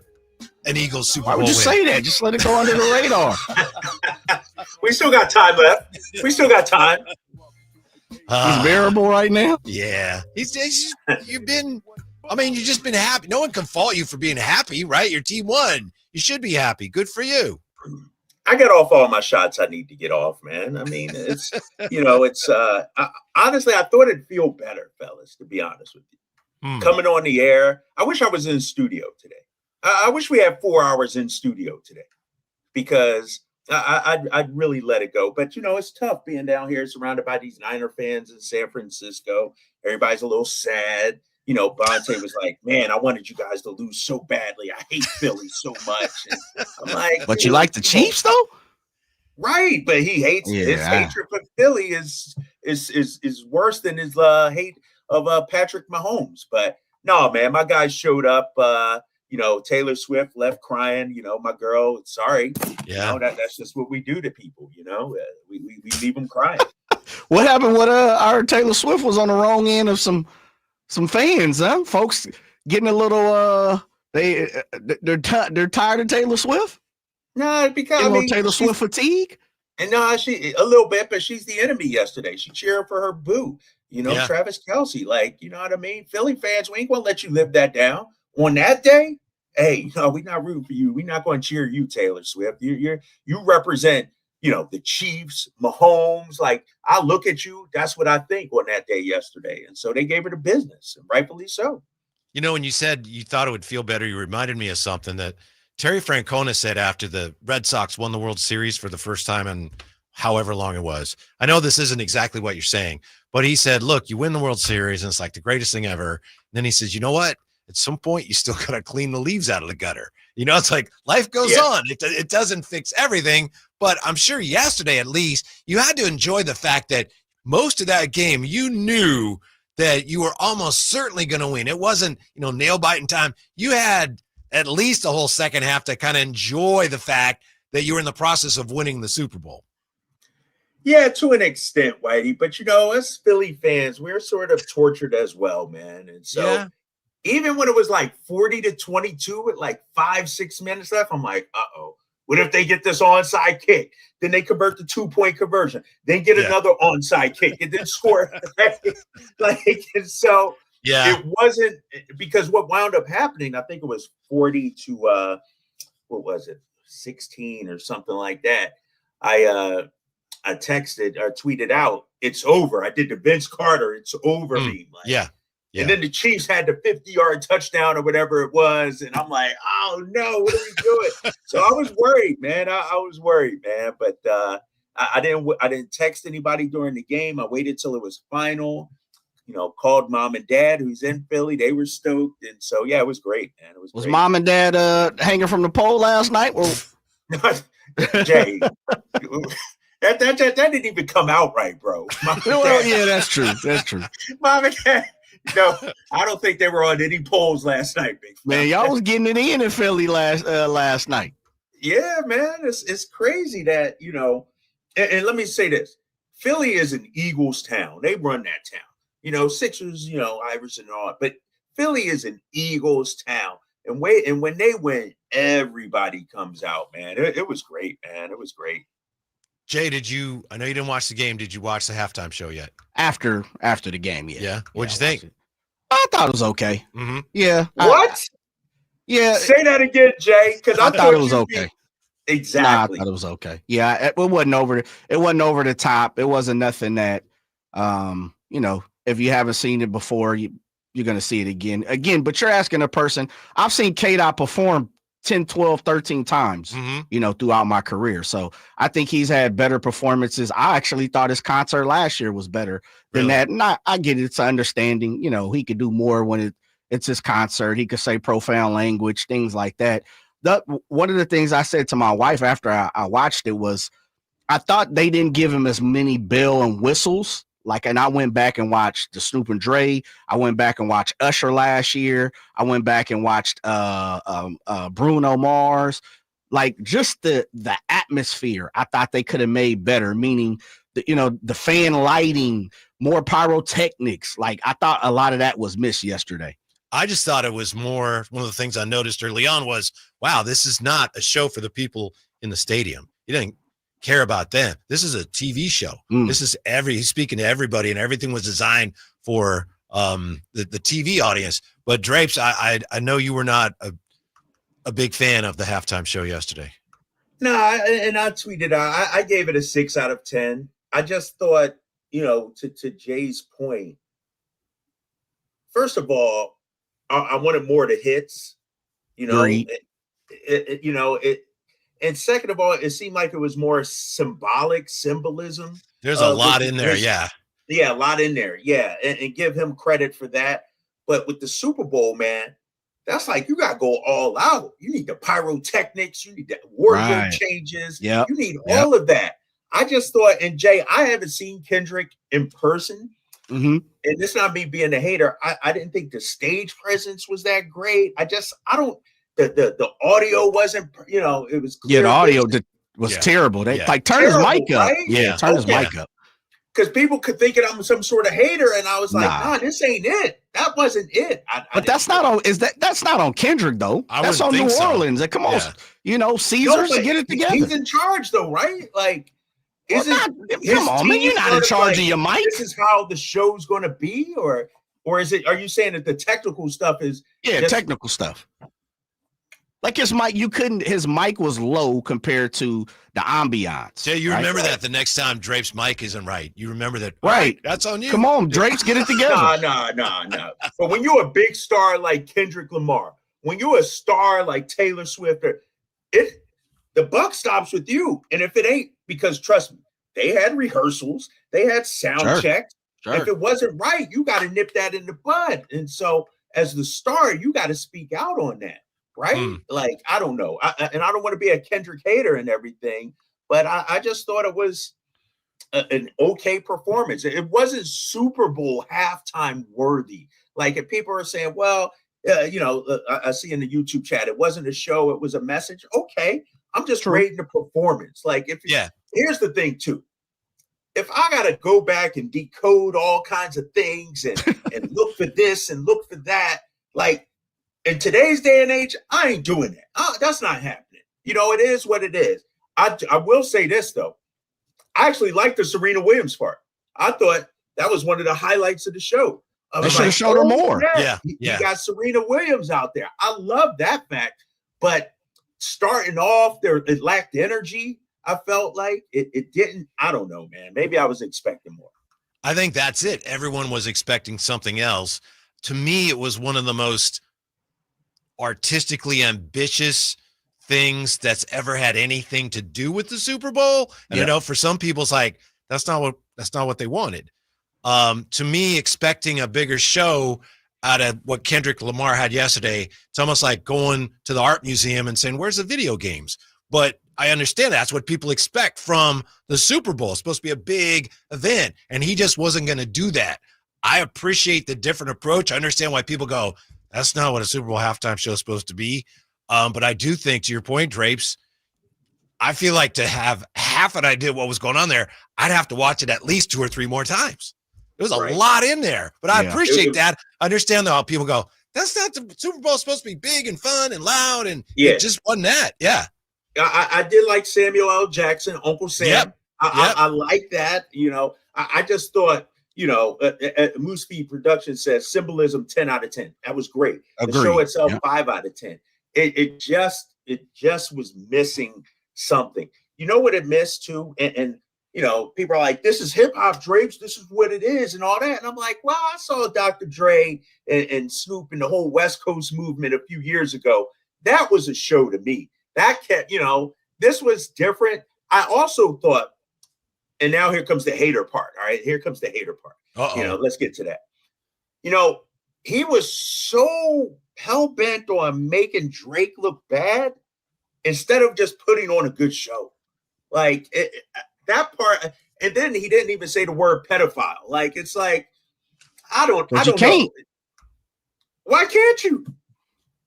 Eagles Super Bowl Why would you win. say that? Just let it go under the radar. We still got time left. We still got time. He's bearable right now. Yeah. You've just been happy. No one can fault you for being happy, right? Your team won. You should be happy. Good for you. I got off all my shots I need to get off, man. I mean, it's, honestly, I thought it'd feel better, fellas, to be honest with you. Coming on the air. I wish I was in studio today. I wish we had 4 hours in studio today because I'd really let it go. But, it's tough being down here surrounded by these Niner fans in San Francisco. Everybody's a little sad. Bonte was like, man, I wanted you guys to lose so badly. I hate Philly so much. And I'm like, but you like the Chiefs, though? Right. But he hates his hatred for Philly is worse than his hate of Patrick Mahomes. But no, man, my guys showed up. Taylor Swift left crying. My girl, sorry. Yeah. That's just what we do to people. We leave them crying. What happened with our Taylor Swift was on the wrong end of some fans, huh? Folks getting a little they're tired of Taylor Swift. No, because Taylor Swift fatigue. And no, she a little bit, but she's the enemy yesterday. She cheered for her boo. Travis Kelce. Like, you know what I mean? Philly fans, we ain't gonna let you live that down. On that day, hey, no, we're not rooting for you. We're not going to cheer you, Taylor Swift. You represent, the Chiefs, Mahomes. Like, I look at you, that's what I think on that day yesterday. And so they gave her the business, and rightfully so. When you said you thought it would feel better, you reminded me of something that Terry Francona said after the Red Sox won the World Series for the first time in however long it was. I know this isn't exactly what you're saying, but he said, look, you win the World Series, and it's like the greatest thing ever. And then he says, you know what? At some point, you still got to clean the leaves out of the gutter. It's like life goes on. It doesn't fix everything, but I'm sure yesterday, at least, you had to enjoy the fact that most of that game, you knew that you were almost certainly going to win. It wasn't, nail biting time. You had at least a whole second half to kind of enjoy the fact that you were in the process of winning the Super Bowl. Yeah, to an extent, Whitey. But, us Philly fans, we're sort of tortured as well, man. And so even when it was like 40-22 with like 5-6 minutes left, I'm like, uh-oh. What if they get this onside kick? Then they convert the 2-point conversion, then get another onside kick, and then score. And so it wasn't because what wound up happening, I think it was 40 to 16 or something like that. I texted or tweeted out, it's over. I did the Vince Carter, it's over meme. Yeah. And then the Chiefs had the 50-yard touchdown or whatever it was. And I'm like, oh, no, what are we doing? So I was worried, man. I was worried, man. But I didn't text anybody during the game. I waited till it was final, called mom and dad who's in Philly. They were stoked. And so, yeah, it was great, man. It was great. Mom and dad hanging from the pole last night? Well, Jay, that didn't even come out right, bro. Yeah, that's true. That's true. Mom and dad. No, I don't think they were on any polls last night, big man. Y'all was getting it in Philly last night. Yeah, man, it's crazy that and let me say this: Philly is an Eagles town. They run that town. Sixers, Iverson and all, but Philly is an Eagles town. And when they win, everybody comes out, man. It was great, man. It was great. Jay, I know you didn't watch the game. Did you watch the halftime show yet? After the game, yeah. Yeah. What'd you think? I thought it was okay. Mm-hmm. Yeah. What? Yeah. Say that again, Jay, because I thought it was okay. Exactly. I thought it was okay. Yeah, it wasn't over the top. It wasn't nothing that If you haven't seen it before, you're going to see it again. But you're asking a person. I've seen K-Dot perform 10, 12, 13 times, throughout my career. So I think he's had better performances. I actually thought his concert last year was better than that. And I get it. It's understanding, he could do more when it's his concert. He could say profound language, things like that. One of the things I said to my wife after I watched it was, I thought they didn't give him as many bell and whistles. And I went back and watched the Snoop and Dre. I went back and watched Usher last year. I went back and watched Bruno Mars. Just the atmosphere, I thought they could have made better. Meaning, the fan lighting, more pyrotechnics. I thought a lot of that was missed yesterday. I just thought it was more. One of the things I noticed early on was, wow, this is not a show for the people in the stadium. You didn't care about them. This is a TV show. This is he's speaking to everybody, and everything was designed for the TV audience. But Drapes, I know you were not a big fan of the halftime show yesterday. No, and I tweeted out, I gave it a 6 out of 10. I just thought, to Jay's point, first of all, I wanted more of the hits, and second of all, it seemed like it was more symbolism. There's a lot in there. Yeah, a lot in there. Yeah. And give him credit for that. But with the Super Bowl, man, that's you got to go all out. You need the pyrotechnics. You need the wardrobe changes. Yep. You need all of that. I just thought, and Jay, I haven't seen Kendrick in person. Mm-hmm. And this not me being a hater. I didn't think the stage presence was that great. The audio wasn't, it was clear. Yeah, the audio was terrible. They turned his mic up. Right? Yeah, turn his mic up. Because people could think that I'm some sort of hater, and I was like, nah, this ain't it. That wasn't it. But that's not on. That's not on Kendrick though. That's on New Orleans. Come on, Caesars, get it together. He's in charge though, right? Come on, man, you're not in charge of your mic. This is how the show's going to be, or is it? Are you saying that the technical stuff is? Yeah, technical stuff. His mic, his mic was low compared to the ambiance. Yeah, you remember that the next time Drape's mic isn't right. You remember that. Right. That's on you. Come on, Drapes, get it together. No. But when you're a big star like Kendrick Lamar, when you're a star like Taylor Swift, the buck stops with you. And if it ain't, because trust me, they had rehearsals, they had sound checks. Sure. If it wasn't right, you got to nip that in the bud. And so as the star, you got to speak out on that. Right? I don't know. And I don't want to be a Kendrick hater and everything, but I just thought it was an okay performance. It wasn't Super Bowl halftime worthy. If people are saying, well, I see in the YouTube chat, it wasn't a show, it was a message. Okay. I'm just rating the performance. Here's the thing too. If I got to go back and decode all kinds of things and look for this and look for that, in today's day and age, I ain't doing that. That's not happening. It is what it is. I will say this, though. I actually liked the Serena Williams part. I thought that was one of the highlights of the show. They should have showed her more. Yeah. You got Serena Williams out there. I love that fact. But starting off, it lacked energy. I felt like it didn't. I don't know, man. Maybe I was expecting more. I think that's it. Everyone was expecting something else. To me, it was one of the most artistically ambitious things that's ever had anything to do with the Super Bowl. And for some people, it's that's not what they wanted. To me, expecting a bigger show out of what Kendrick Lamar had yesterday, it's almost like going to the art museum and saying, where's the video games? But I understand that's what people expect from the Super Bowl. It's supposed to be a big event, and he just wasn't going to do that. I appreciate the different approach. I understand why people go, that's not what a Super Bowl halftime show is supposed to be. But I do think, to your point, Drapes, I feel like to have half an idea what was going on there, I'd have to watch it at least 2 or 3 more times. There was a lot in there, but I appreciate that. I understand how people go, that's not the Super Bowl. It's supposed to be big and fun and loud, and it just wasn't that. Yeah. I did like Samuel L. Jackson, Uncle Sam. Yep. I like that. I just thought, Moose Feed Production says symbolism 10 out of 10. That was great. Agreed. The show itself 5 out of 10. It just was missing something. You know what it missed too? And people are like, this is hip hop, Drapes. This is what it is and all that. And I'm like, well, I saw Dr. Dre and Snoop and the whole West Coast movement a few years ago. That was a show to me. That kept, this was different. I also thought, and now here comes the hater part. All right, here comes the hater part. Let's get to that. He was so hell-bent on making Drake look bad instead of just putting on a good show. Like that part, and then he didn't even say the word pedophile. Like, it's like, I don't know. Why can't you?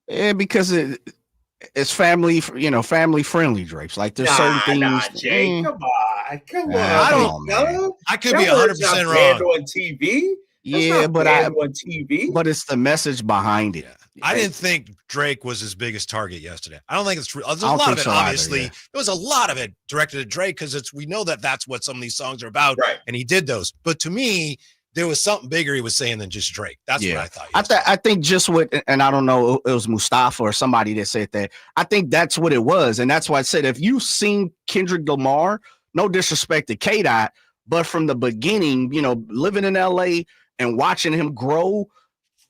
Yeah, because it's family friendly, Drapes. Like, there's certain things. Jay, come on. I could be 100% wrong. On TV. Yeah, but on TV. But it's the message behind it. I didn't think Drake was his biggest target yesterday. I don't think it's true. There's a lot of it, obviously. There was a lot of it directed at Drake because we know that's what some of these songs are about, right? And he did those. But to me, there was something bigger he was saying than just Drake. That's what I thought. I think just what, and I don't know, it was Mustafa or somebody that said that. I think that's what it was, and that's why I said if you've seen Kendrick Lamar, no disrespect to K-Dot, but from the beginning, living in LA and watching him grow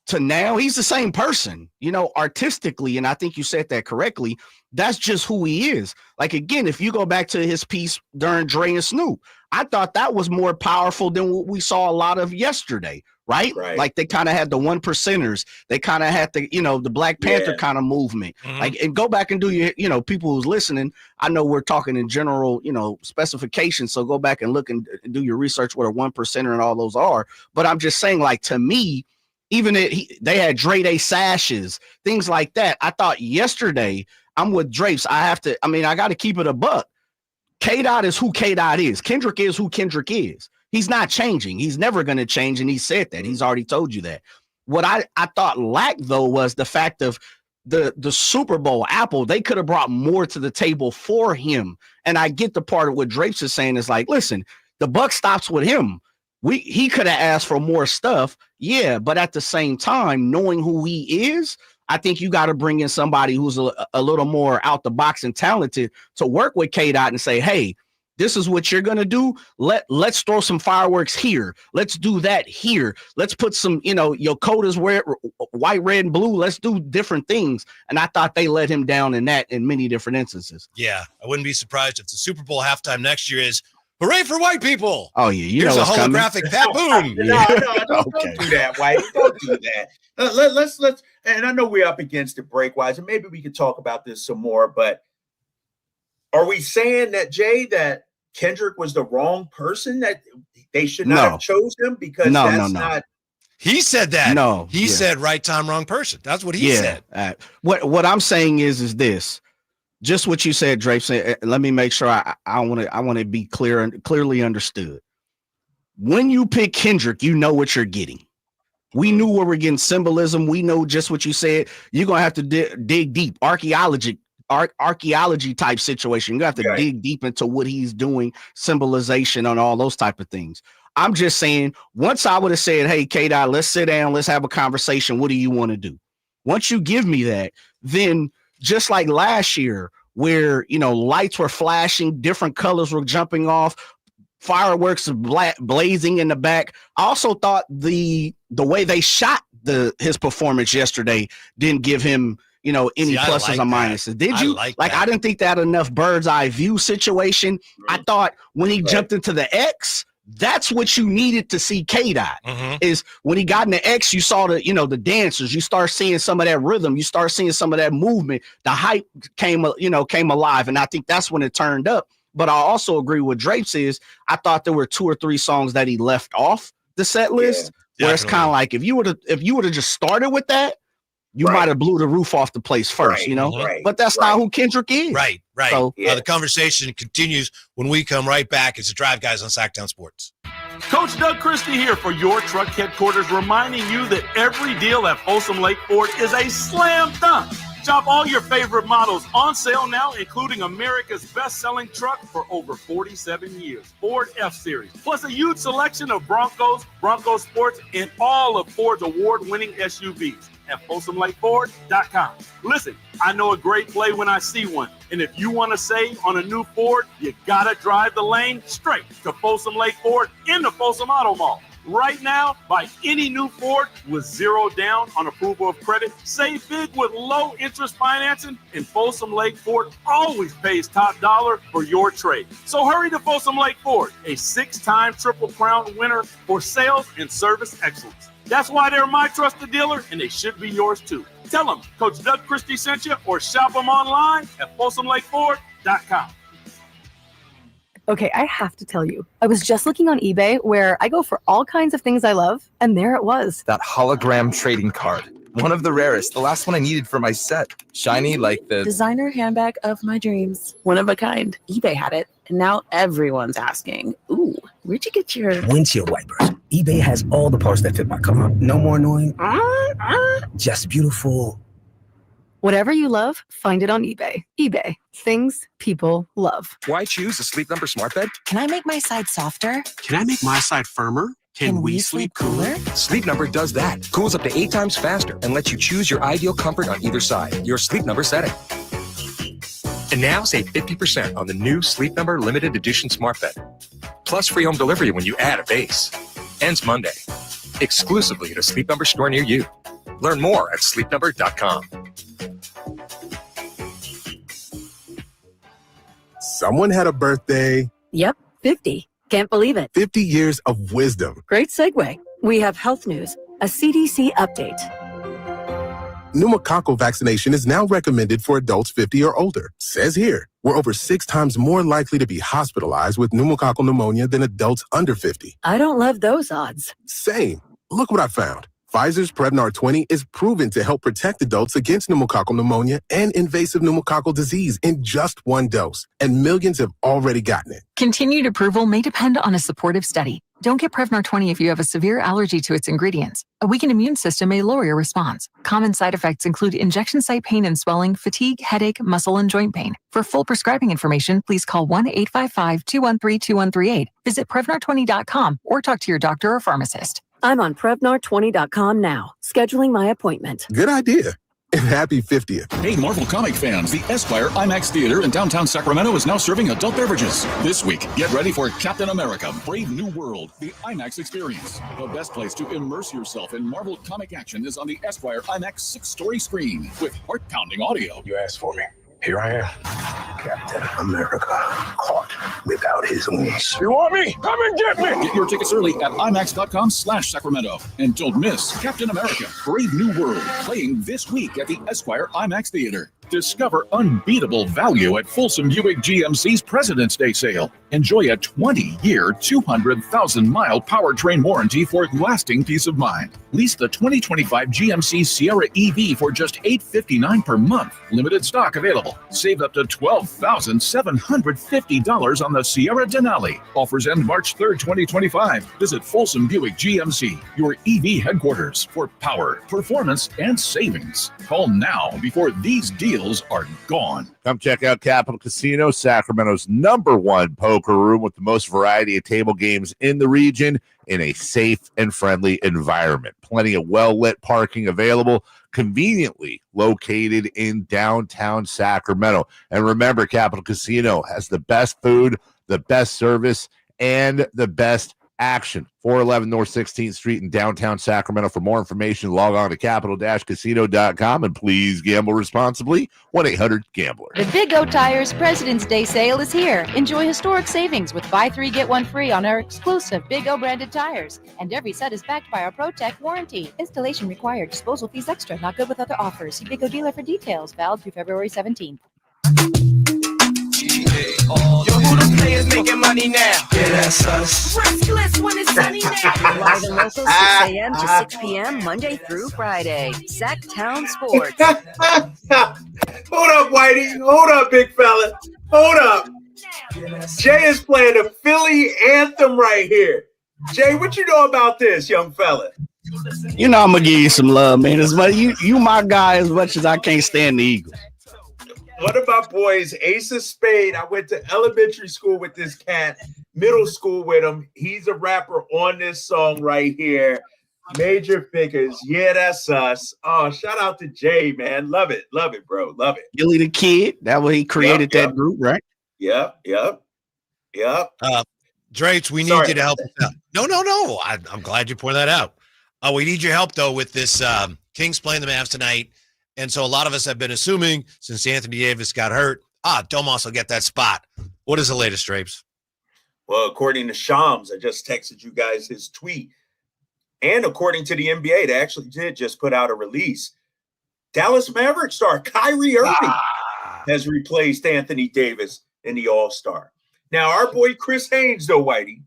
to now, he's the same person, artistically. And I think you said that correctly. That's just who he is. Like, again, if you go back to his piece during Dre and Snoop, I thought that was more powerful than what we saw a lot of yesterday, right? Like, they kind of had the 1%ers. They kind of had the, the Black Panther kind of movement. Mm-hmm. Like, and go back and do your, people who's listening. I know we're talking in general, specifications. So go back and look and do your research what a 1%er and all those are. But I'm just saying, like, to me, even they had Dre Day sashes, things like that. I thought yesterday, I'm with Drapes. I got to keep it a buck. K-Dot is who K-Dot is. Kendrick is who Kendrick is. He's not changing. He's never going to change. And he said that. He's already told you that. What I thought lacked, though, was the fact of the Super Bowl Apple. They could have brought more to the table for him. And I get the part of what Drapes is saying is like, listen, the buck stops with him. He could have asked for more stuff. Yeah. But at the same time, knowing who he is, I think you got to bring in somebody who's a little more out the box and talented to work with K-Dot and say, hey, this is what you're going to do. Let's throw some fireworks here. Let's do that here. Let's put some, your coat is white, red, and blue. Let's do different things. And I thought they let him down in many different instances. Yeah. I wouldn't be surprised if the Super Bowl halftime next year is hooray for white people. Oh, yeah. Here's a holographic Pat Boone. Don't do that, White. Don't do that. Let's and I know we're up against it break-wise, and maybe we could talk about this some more, but are we saying that, Jay, that Kendrick was the wrong person, that they should not have chose him? Because that's not. He said that. No. He said right time, wrong person. That's what he said. What I'm saying is this. Just what you said, Drapes. Let me make sure I want to be clear and clearly understood. When you pick Kendrick, you know what you're getting. We knew where we're getting symbolism. We know just what you said. You're gonna have to dig deep, archaeology type situation. You have to dig deep into what he's doing, symbolization, and all those type of things. I'm just saying, once I would have said, "Hey, K-Dot, let's sit down, let's have a conversation. What do you want to do?" Once you give me that, then just like last year, where lights were flashing, different colors were jumping off, fireworks blazing in the back. I also thought the way they shot his performance yesterday didn't give him any pluses or minuses. Did you? I didn't think that enough bird's eye view situation. I thought when he jumped into the X, that's what you needed to see K-Dot. Is when he got in the X, you saw the dancers, you start seeing some of that rhythm, you start seeing some of that movement, the hype came alive. And I think that's when it turned up. But I also agree with Drapes is I thought there were 2 or 3 songs that he left off the set list where it's kind of like, if you would have just started with that, you might have blew the roof off the place first, but that's not who Kendrick is. Right. So, the conversation continues when we come right back. It's the Drive Guys on Sacktown Sports. Coach Doug Christie here for your truck headquarters, reminding you that every deal at Folsom Lake Ford is a slam dunk. Shop all your favorite models on sale now, including America's best-selling truck for over 47 years, Ford F-Series, plus a huge selection of Broncos, Bronco Sports, and all of Ford's award-winning SUVs at FolsomLakeFord.com. Listen, I know a great play when I see one, and if you want to save on a new Ford, you gotta drive the lane straight to Folsom Lake Ford in the Folsom Auto Mall. Right now, buy any new Ford with zero down on approval of credit. Save big with low interest financing, and Folsom Lake Ford always pays top dollar for your trade. So hurry to Folsom Lake Ford, a 6-time Triple Crown winner for sales and service excellence. That's why they're my trusted dealer, and they should be yours too. Tell them Coach Doug Christie sent you, or shop them online at FolsomLakeFord.com. Okay, I have to tell you, I was just looking on eBay where I go for all kinds of things I love, and there it was. That hologram trading card. One of the rarest. The last one I needed for my set. Shiny like the designer handbag of my dreams. One of a kind. eBay had it, and now everyone's asking, ooh, where'd you get your windshield wipers? eBay has all the parts that fit my car. No more annoying. Just beautiful. Whatever you love, find it on eBay. eBay. Things people love. Why choose a Sleep Number smart bed? Can I make my side softer? Can I make my side firmer? Can we sleep cooler? Sleep Number does that. Cools up to 8 times faster and lets you choose your ideal comfort on either side. Your Sleep Number setting. And now save 50% on the new Sleep Number limited edition smart bed. Plus free home delivery when you add a base. Ends Monday. Exclusively at a Sleep Number store near you. Learn more at sleepnumber.com. Someone had a birthday. Yep, 50. Can't believe it. 50 years of wisdom. Great segue. We have health news, a CDC update. Pneumococcal vaccination is now recommended for adults 50 or older. Says here, we're over 6 times more likely to be hospitalized with pneumococcal pneumonia than adults under 50. I don't love those odds. Same. Look what I found. Pfizer's Prevnar 20 is proven to help protect adults against pneumococcal pneumonia and invasive pneumococcal disease in just 1 dose, and millions have already gotten it. Continued approval may depend on a supportive study. Don't get Prevnar 20 if you have a severe allergy to its ingredients. A weakened immune system may lower your response. Common side effects include injection site pain and swelling, fatigue, headache, muscle, and joint pain. For full prescribing information, please call 1-855-213-2138. Visit Prevnar20.com or talk to your doctor or pharmacist. I'm on Prevnar20.com now, scheduling my appointment. Good idea. And happy 50th. Hey, Marvel comic fans, the Esquire IMAX Theater in downtown Sacramento is now serving adult beverages. This week, get ready for Captain America, Brave New World, the IMAX experience. The best place to immerse yourself in Marvel comic action is on the Esquire IMAX 6-story screen with heart-pounding audio. You asked for me. Here I am. Captain America, caught without his wings. You want me? Come and get me! Get your tickets early at IMAX.com/Sacramento. And don't miss Captain America, Brave New World, playing this week at the Esquire IMAX Theater. Discover unbeatable value at Folsom Buick GMC's President's Day sale. Enjoy a 20-year, 200,000-mile powertrain warranty for lasting peace of mind. Lease the 2025 GMC Sierra EV for just $859 per month. Limited stock available. Save up to $12,750 on the Sierra Denali. Offers end March 3rd, 2025. Visit Folsom Buick GMC, your EV headquarters for power, performance, and savings. Call now before these deals are gone. Come check out Capital Casino, Sacramento's #1 poker room with the most variety of table games in the region in a safe and friendly environment. Plenty of well-lit parking available, conveniently located in downtown Sacramento. And remember, Capital Casino has the best food, the best service, and the best action. 411 North 16th Street in downtown Sacramento. For more information, log on to capital-casino.com and please gamble responsibly. 1-800-GAMBLER. The Big O Tires President's Day sale is here. Enjoy historic savings with buy 3, get 1 free on our exclusive Big O branded tires. And every set is backed by our ProTech warranty. Installation required. Disposal fees extra. Not good with other offers. See Big O dealer for details. Valid through February 17th. Yo, who the players making money now? Yeah, that's us. Restless when it's sunny now. Live and local, 6 a.m. to 6 p.m. Monday through Friday. Sacktown Sports. Hold up, Whitey. Hold up, big fella. Hold up. Jay is playing the Philly anthem right here. Jay, what you know about this, young fella? You know I'm gonna give you some love, man. As much you my guy as much as I can't stand the Eagles. One of my boys, Ace of Spade. I went to elementary school with this cat, middle school with him. He's a rapper on this song right here. Major Figures. Yeah, that's us. Oh, shout out to Jay, man. Love it, bro. Love it. Gilly the Kid. That way he created that group, right? Yep. Drapes, we need you to help us out. No. I'm glad you pointed that out. We need your help, though, with this Kings playing the Mavs tonight. And so a lot of us have been assuming since Anthony Davis got hurt, Domas will get that spot. What is the latest, Drapes? Well, according to Shams, I just texted you guys his tweet. And according to the NBA, they actually did just put out a release. Dallas Mavericks star Kyrie Irving has replaced Anthony Davis in the All-Star. Now, our boy Chris Haynes, though, Whitey,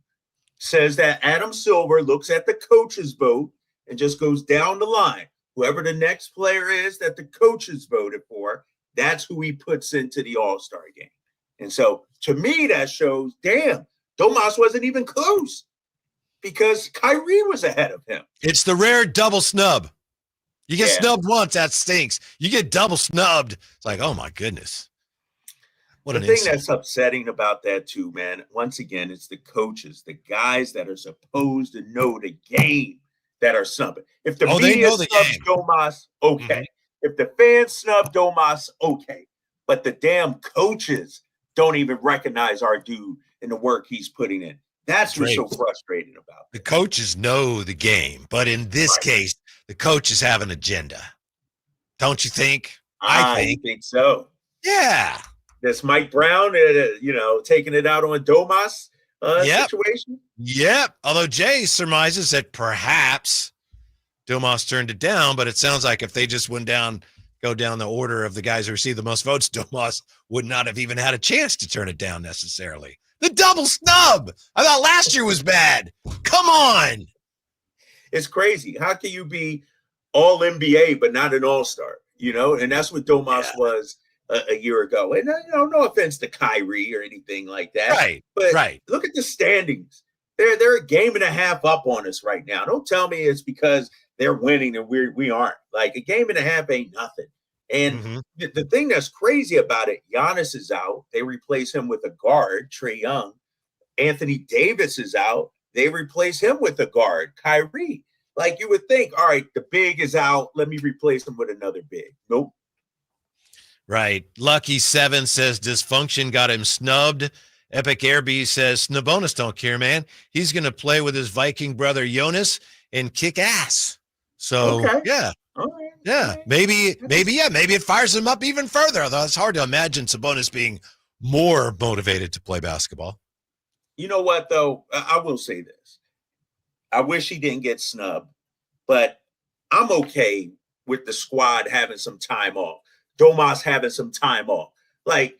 says that Adam Silver looks at the coaches vote and just goes down the line. Whoever the next player is that the coaches voted for, that's who he puts into the All-Star game. And so, to me, that shows, damn, Domas wasn't even close because Kyrie was ahead of him. It's the rare double snub. You get snubbed once, that stinks. You get double snubbed. It's like, oh, my goodness. What the thing that's upsetting about that, too, man, once again, it's the coaches, the guys that are supposed to know the game that are snubbing. If the media snubs Domas, okay. Mm-hmm. If the fans snub Domas, okay. But the damn coaches don't even recognize our dude and the work he's putting in. That's what's so frustrating about it. The coaches know the game, but in this case, the coaches have an agenda. Don't you think? I think so. Yeah. That's Mike Brown, taking it out on Domas situation. Yep. Although Jay surmises that perhaps Domas turned it down, but it sounds like if they just go down the order of the guys who received the most votes, Domas would not have even had a chance to turn it down necessarily. The double snub. I thought last year was bad. Come on. It's crazy. How can you be all NBA but not an all-star? And that's what Domas was a year ago. And no offense to Kyrie or anything like that. Right. But look at the standings. They're a game and a half up on us right now. Don't tell me it's because they're winning and we aren't. Like a game and a half ain't nothing. And the thing that's crazy about it, Giannis is out. They replace him with a guard, Trae Young. Anthony Davis is out. They replace him with a guard, Kyrie. Like you would think, all right, the big is out. Let me replace him with another big. Nope. Right. Lucky 7 says dysfunction got him snubbed. Epic Airbee says Snubbonus don't care, man. He's going to play with his Viking brother Jonas and kick ass. So, yeah. All right. Yeah, maybe it fires him up even further. Although it's hard to imagine Sabonis being more motivated to play basketball. You know what, though? I will say this. I wish he didn't get snubbed, but I'm okay with the squad having some time off. Domas having some time off. Like,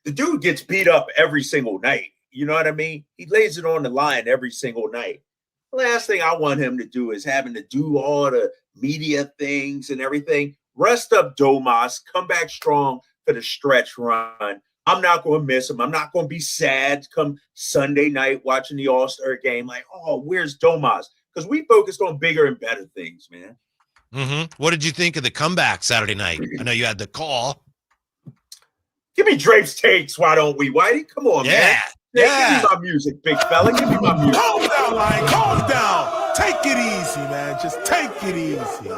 the dude gets beat up every single night. You know what I mean? He lays it on the line every single night. The last thing I want him to do is having to do all the media things and everything. Rest up, Domas. Come back strong for the stretch run. I'm not going to miss him. I'm not going to be sad come Sunday night watching the All-Star game like, oh, where's Domas? Because we focused on bigger and better things, man. What did you think of the comeback Saturday night? I know you had the call. Give me Drapes takes, why don't we, Whitey? Come on, man. Yeah. Give me my music, big fella. Give me my music. Calm down, Lion. Calm down. Take it easy, man. Just take it easy.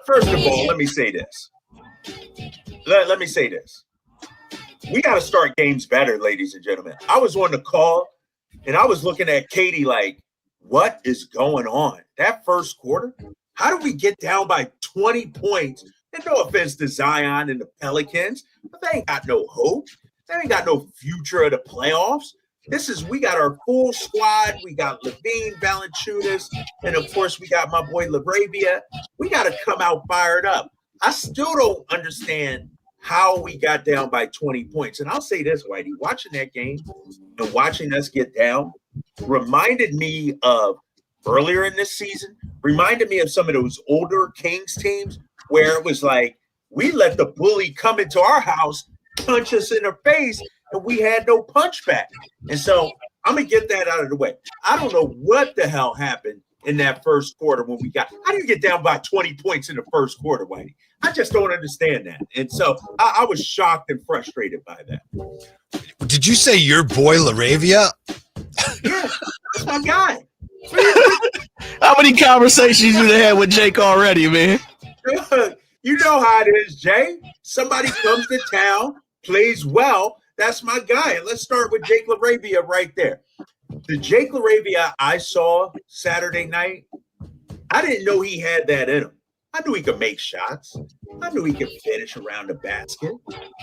First of all, let me say this. Let me say this. We got to start games better, ladies and gentlemen. I was on the call, and I was looking at Katie like, what is going on? That first quarter, how do we get down by 20 points? And no offense to Zion and the Pelicans, but they ain't got no hope. They ain't got no future of the playoffs. We got our full squad. We got Levine, Valanciunas, and of course we got my boy LaBravia. We got to come out fired up. I still don't understand how we got down by 20 points. And I'll say this, Whitey, watching that game and watching us get down reminded me of earlier in this season, reminded me of some of those older Kings teams where it was like, we let the bully come into our house, punch us in the face, and we had no punch back. And so I'm going to get that out of the way. I don't know what the hell happened in that first quarter when I didn't get down by 20 points in the first quarter, Whitey. I just don't understand that. And so I was shocked and frustrated by that. Did you say your boy LaRavia? Yeah, that's my guy. How many conversations you had with Jake already, man? You know how it is, Jay. Somebody comes to town, plays well. That's my guy. And let's start with Jake LaRavia right there. The Jake LaRavia I saw Saturday night, I didn't know he had that in him. I knew he could make shots. I knew he could finish around the basket.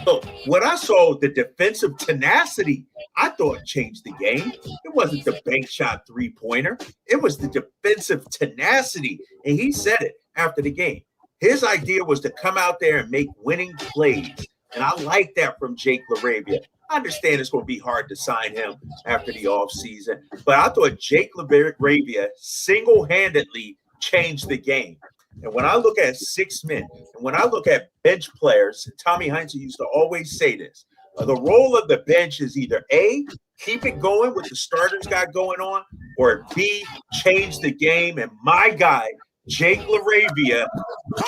So when I saw the defensive tenacity, I thought changed the game. It wasn't the bank shot three-pointer. It was the defensive tenacity. And he said it after the game. His idea was to come out there and make winning plays. And I like that from Jake LaRavia. I understand it's going to be hard to sign him after the offseason, but I thought Jake LaRavia single-handedly changed the game. And when I look at 6 men, and when I look at bench players, Tommy Heinze used to always say this, the role of the bench is either A, keep it going with the starters got going on, or B, change the game. And my guy, Jake LaRavia,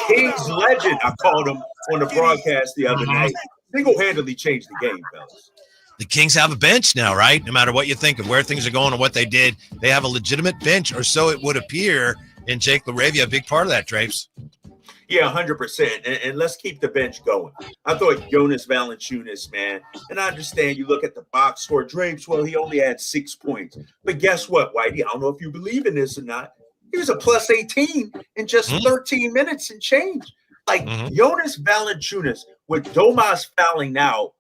King's legend, I called him on the broadcast the other night, single-handedly changed the game, fellas. The Kings have a bench now, right? No matter what you think of where things are going and what they did, they have a legitimate bench, or so it would appear. And Jake LaRavia, a big part of that, Drapes. Yeah, 100%. And let's keep the bench going. I thought Jonas Valanciunas, man, and I understand you look at the box score, Drapes, well, he only had 6 points. But guess what, Whitey? I don't know if you believe in this or not. He was a plus 18 in just 13 minutes and change. Like Jonas Valanciunas with Domas fouling now,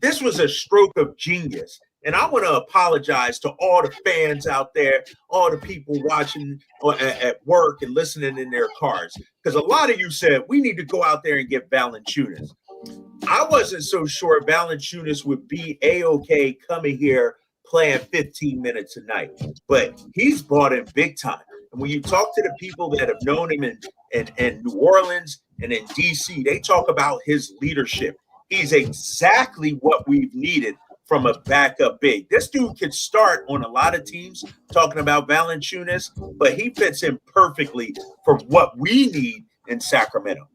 this was a stroke of genius. And I want to apologize to all the fans out there, all the people watching at work and listening in their cars. Because a lot of you said, we need to go out there and get Valanciunas. I wasn't so sure Valanciunas would be A-OK coming here playing 15 minutes a night. But he's bought in big time. And when you talk to the people that have known him in New Orleans and in D.C., they talk about his leadership. He's exactly what we've needed from a backup big. This dude could start on a lot of teams, talking about Valanciunas, but he fits in perfectly for what we need in Sacramento.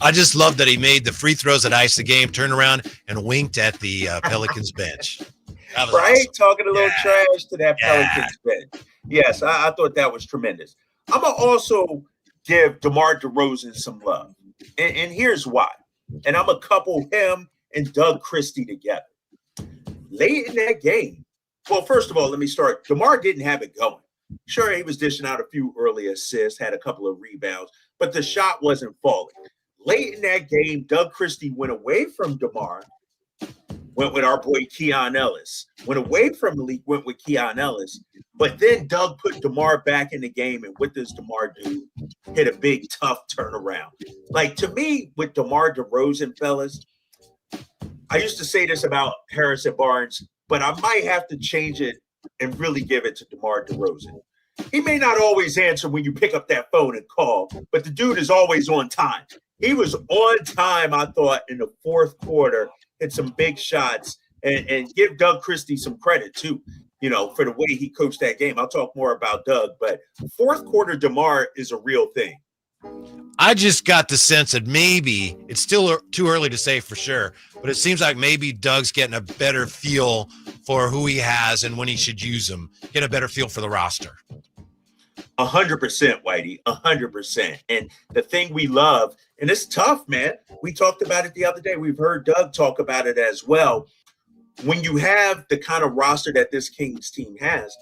I just love that he made the free throws that iced the game, turned around and winked at the Pelicans bench. That was right? awesome. Talking a little trash to that Pelicans bench. Yes, I thought that was tremendous. I'm going to also give DeMar DeRozan some love. And here's why. And I'm going to couple him and Doug Christie together. Late in that game, well, first of all, let me start. DeMar didn't have it going. Sure, he was dishing out a few early assists, had a couple of rebounds, but the shot wasn't falling. Late in that game, Doug Christie went away from DeMar, went with our boy Keon Ellis. Went away from the league, went with Keon Ellis. But then Doug put DeMar back in the game, and what does DeMar do? Hit a big, tough turnaround. Like, to me, with DeMar DeRozan, fellas, I used to say this about Harrison Barnes, but I might have to change it and really give it to DeMar DeRozan. He may not always answer when you pick up that phone and call, but the dude is always on time. He was on time, I thought, in the fourth quarter, hit some big shots, and give Doug Christie some credit, too, you know, for the way he coached that game. I'll talk more about Doug, but fourth quarter DeMar is a real thing. I just got the sense that maybe it's still too early to say for sure, but it seems like maybe Doug's getting a better feel for who he has and when he should use them, get a better feel for the roster. 100%, Whitey, 100%. And the thing we love, and it's tough, man. We talked about it the other day. We've heard Doug talk about it as well. When you have the kind of roster that this Kings team has,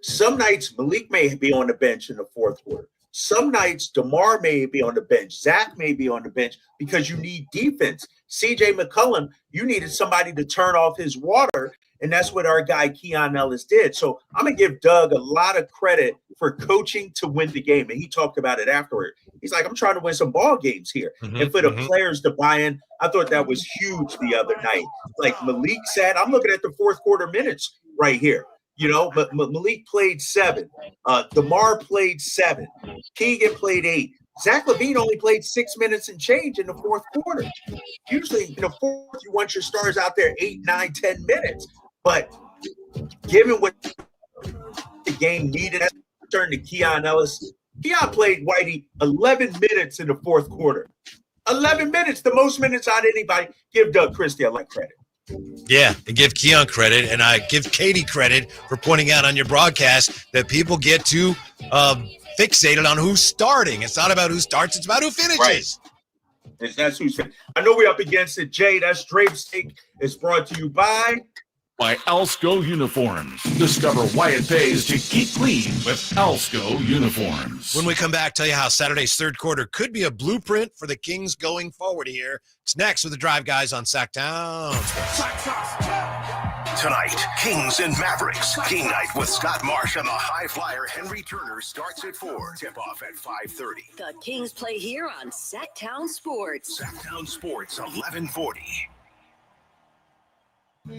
some nights Malik may be on the bench in the fourth quarter. Some nights DeMar may be on the bench. Zach may be on the bench because you need defense. CJ McCollum, you needed somebody to turn off his water, and that's what our guy Keon Ellis did. So I'm going to give Doug a lot of credit for coaching to win the game, and he talked about it afterward. He's like, I'm trying to win some ball games here. And for the players to buy in, I thought that was huge the other night. Like Malik said, I'm looking at the fourth quarter minutes right here. You know, but Malik played 7. DeMar played 7. Keegan played 8. Zach LaVine only played 6 minutes and change in the fourth quarter. Usually in the fourth, you want your stars out there 8, 9, 10 minutes. But given what the game needed, turn to Keon Ellis. Keon played Whitey 11 minutes in the fourth quarter. 11 minutes, the most minutes out of anybody. Give Doug Christie a lot of credit. Yeah, and give Keon credit, and I give Katie credit for pointing out on your broadcast that people get too fixated on who's starting. It's not about who starts, it's about who finishes. Right. That's who's finished. I know we're up against it, Jay. That's Drapes Eagles. It's brought to you by Alsco Uniforms. Discover why it pays to keep clean with Alsco Uniforms. When we come back, tell you how Saturday's third quarter could be a blueprint for the Kings going forward here. It's next with the Drive Guys on Sacktown. Tonight, Kings and Mavericks. King Night with Scott Marsh and the high flyer Henry Turner starts at 4. Tip-off at 5:30. The Kings play here on Sacktown Sports. Sacktown Sports, 1140.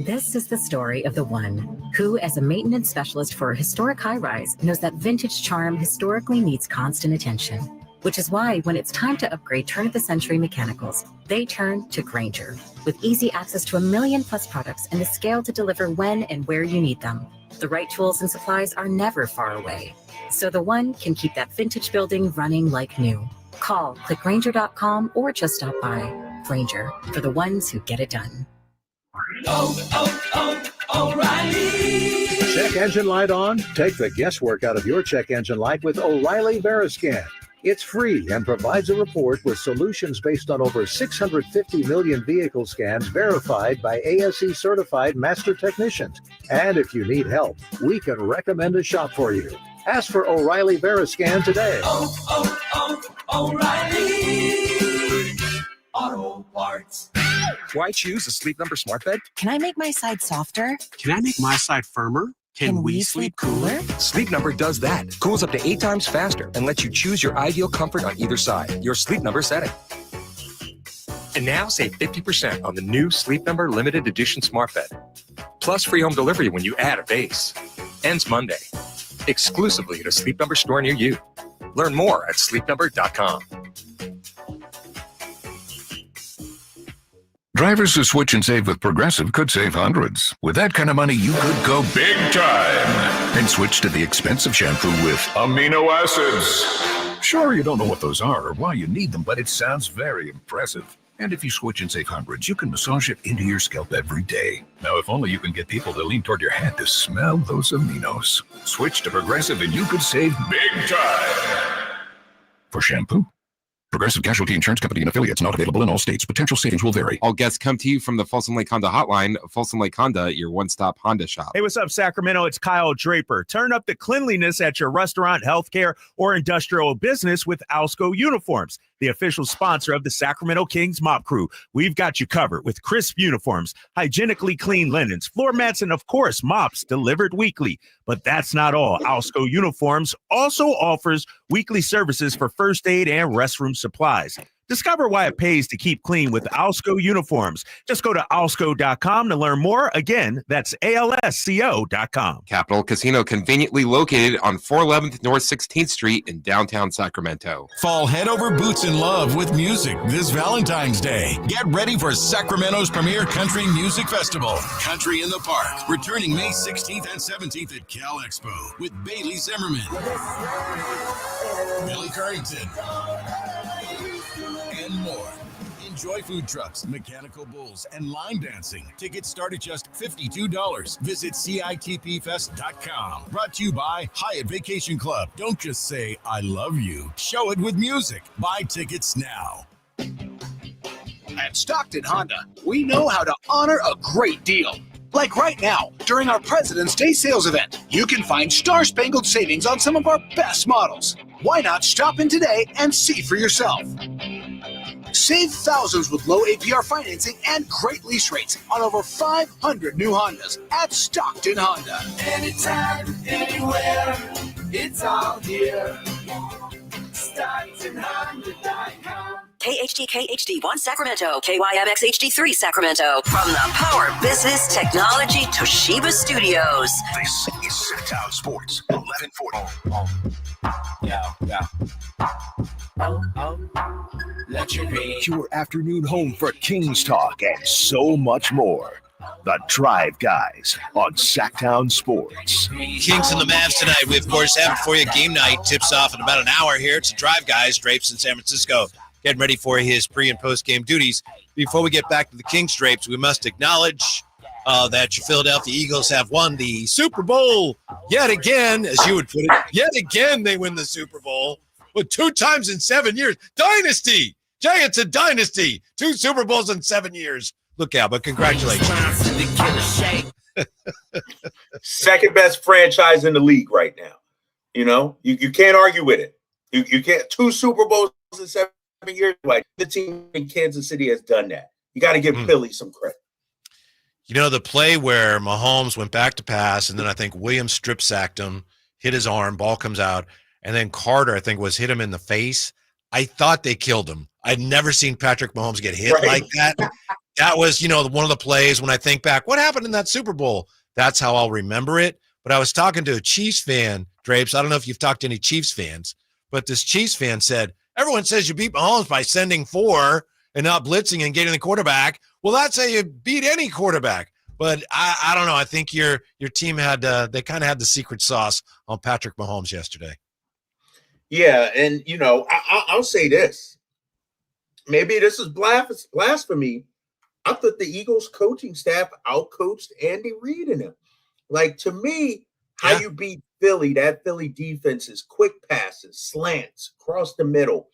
This is the story of the one who, as a maintenance specialist for a historic high-rise, knows that vintage charm historically needs constant attention. Which is why when it's time to upgrade turn-of-the-century mechanicals, they turn to Grainger. With easy access to 1 million+ products and the scale to deliver when and where you need them. The right tools and supplies are never far away. So the one can keep that vintage building running like new. Call, click Grainger.com, or just stop by. Grainger, for the ones who get it done. O'Reilly. Check engine light on? Take the guesswork out of your check engine light with O'Reilly Veriscan. It's free and provides a report with solutions based on over 650 million vehicle scans verified by ASE certified master technicians. And if you need help, we can recommend a shop for you. Ask for O'Reilly Veriscan today. O'Reilly Auto Parts. Why choose a Sleep Number smart bed? Can I make my side softer? Can I make my side firmer? Can we sleep cooler? Sleep Number does that. Cools up to 8 times faster and lets you choose your ideal comfort on either side. Your Sleep Number setting. And now save 50% on the new Sleep Number limited edition smart bed. Plus free home delivery when you add a base. Ends Monday. Exclusively at a Sleep Number store near you. Learn more at sleepnumber.com. Drivers who switch and save with Progressive could save hundreds. With that kind of money, you could go big time and switch to the expensive shampoo with amino acids. Sure, you don't know what those are or why you need them, but it sounds very impressive. And if you switch and save hundreds, you can massage it into your scalp every day. Now, if only you can get people to lean toward your head to smell those aminos. Switch to Progressive and you could save big time. For shampoo. Progressive Casualty Insurance Company and affiliates, not available in all states. Potential savings will vary. All guests come to you from the Folsom Lake Honda Hotline. Folsom Lake Honda, your one-stop Honda shop. Hey, what's up, Sacramento? It's Kyle Draper. Turn up the cleanliness at your restaurant, healthcare, or industrial business with Alsco Uniforms, the official sponsor of the Sacramento Kings Mop Crew. We've got you covered with crisp uniforms, hygienically clean linens, floor mats, and, of course, mops delivered weekly. But that's not all. Alsco Uniforms also offers weekly services for first aid and restroom supplies. Discover why it pays to keep clean with Alsco Uniforms. Just go to alsco.com to learn more. Again, that's ALSCO.com. Capital Casino, conveniently located on 411th North 16th Street in downtown Sacramento. Fall head over boots in love with music this Valentine's Day. Get ready for Sacramento's premier country music festival, Country in the Park, returning May 16th and 17th at Cal Expo with Bailey Zimmerman, Billy Carrington, and more. Enjoy food trucks, mechanical bulls, and line dancing. Tickets start at just $52. Visit CITPfest.com. Brought to you by Hyatt Vacation Club. Don't just say, I love you. Show it with music. Buy tickets now. At Stockton Honda, we know how to honor a great deal. Like right now, during our President's Day sales event, you can find star-spangled savings on some of our best models. Why not stop in today and see for yourself? Save thousands with low APR financing and great lease rates on over 500 new Hondas at Stockton Honda. Anytime, anywhere, it's all here. StocktonHonda.com. KHD HD1 Sacramento, KYMX HD3 Sacramento. From the Power Business Technology Toshiba Studios. This is Sacktown Sports, 1140. Let your afternoon home for Kings Talk and so much more. The Drive Guys on Sacktown Sports. Kings and the Mavs tonight. We, of course, have it for you. Game night tips off in about an hour here. It's a Drive Guys, Drapes in San Francisco, getting ready for his pre- and post-game duties. Before we get back to the Kings, Drapes, we must acknowledge that your Philadelphia Eagles have won the Super Bowl yet again, as you would put it. Yet again, they win the Super Bowl. But 2 times in 7 years. Dynasty! Jay, it's a dynasty. 2 Super Bowls in 7 years. Look out, but congratulations. Second best franchise in the league right now. You know, you can't argue with it. You can't. 2 Super Bowls in 7 years. Like the team in Kansas City has done that. You got to give Philly some credit. You know, the play where Mahomes went back to pass, and then I think Williams strip sacked him, hit his arm, ball comes out, and then Carter, I think, was hit him in the face. I thought they killed him. I'd never seen Patrick Mahomes get hit like that. That was, you know, one of the plays when I think back, what happened in that Super Bowl? That's how I'll remember it. But I was talking to a Chiefs fan, Drapes. I don't know if you've talked to any Chiefs fans, but this Chiefs fan said, everyone says you beat Mahomes by sending 4 and not blitzing and getting the quarterback. Well, that's how you beat any quarterback. But I don't know. I think your team had they kind of had the secret sauce on Patrick Mahomes yesterday. Yeah, and, you know, I'll say this. Maybe this is blasphemy. I thought the Eagles coaching staff outcoached Andy Reid in him. Like, to me, how you beat Philly, that Philly defense is quick passes, slants, across the middle.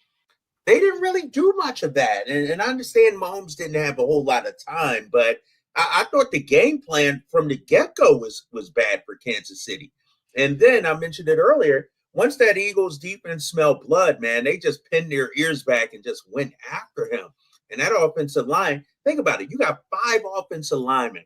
They didn't really do much of that. And I understand Mahomes didn't have a whole lot of time, but I thought the game plan from the get-go was bad for Kansas City. And then I mentioned it earlier, once that Eagles defense smelled blood, man, they just pinned their ears back and just went after him. And that offensive line, think about it. You got 5 offensive linemen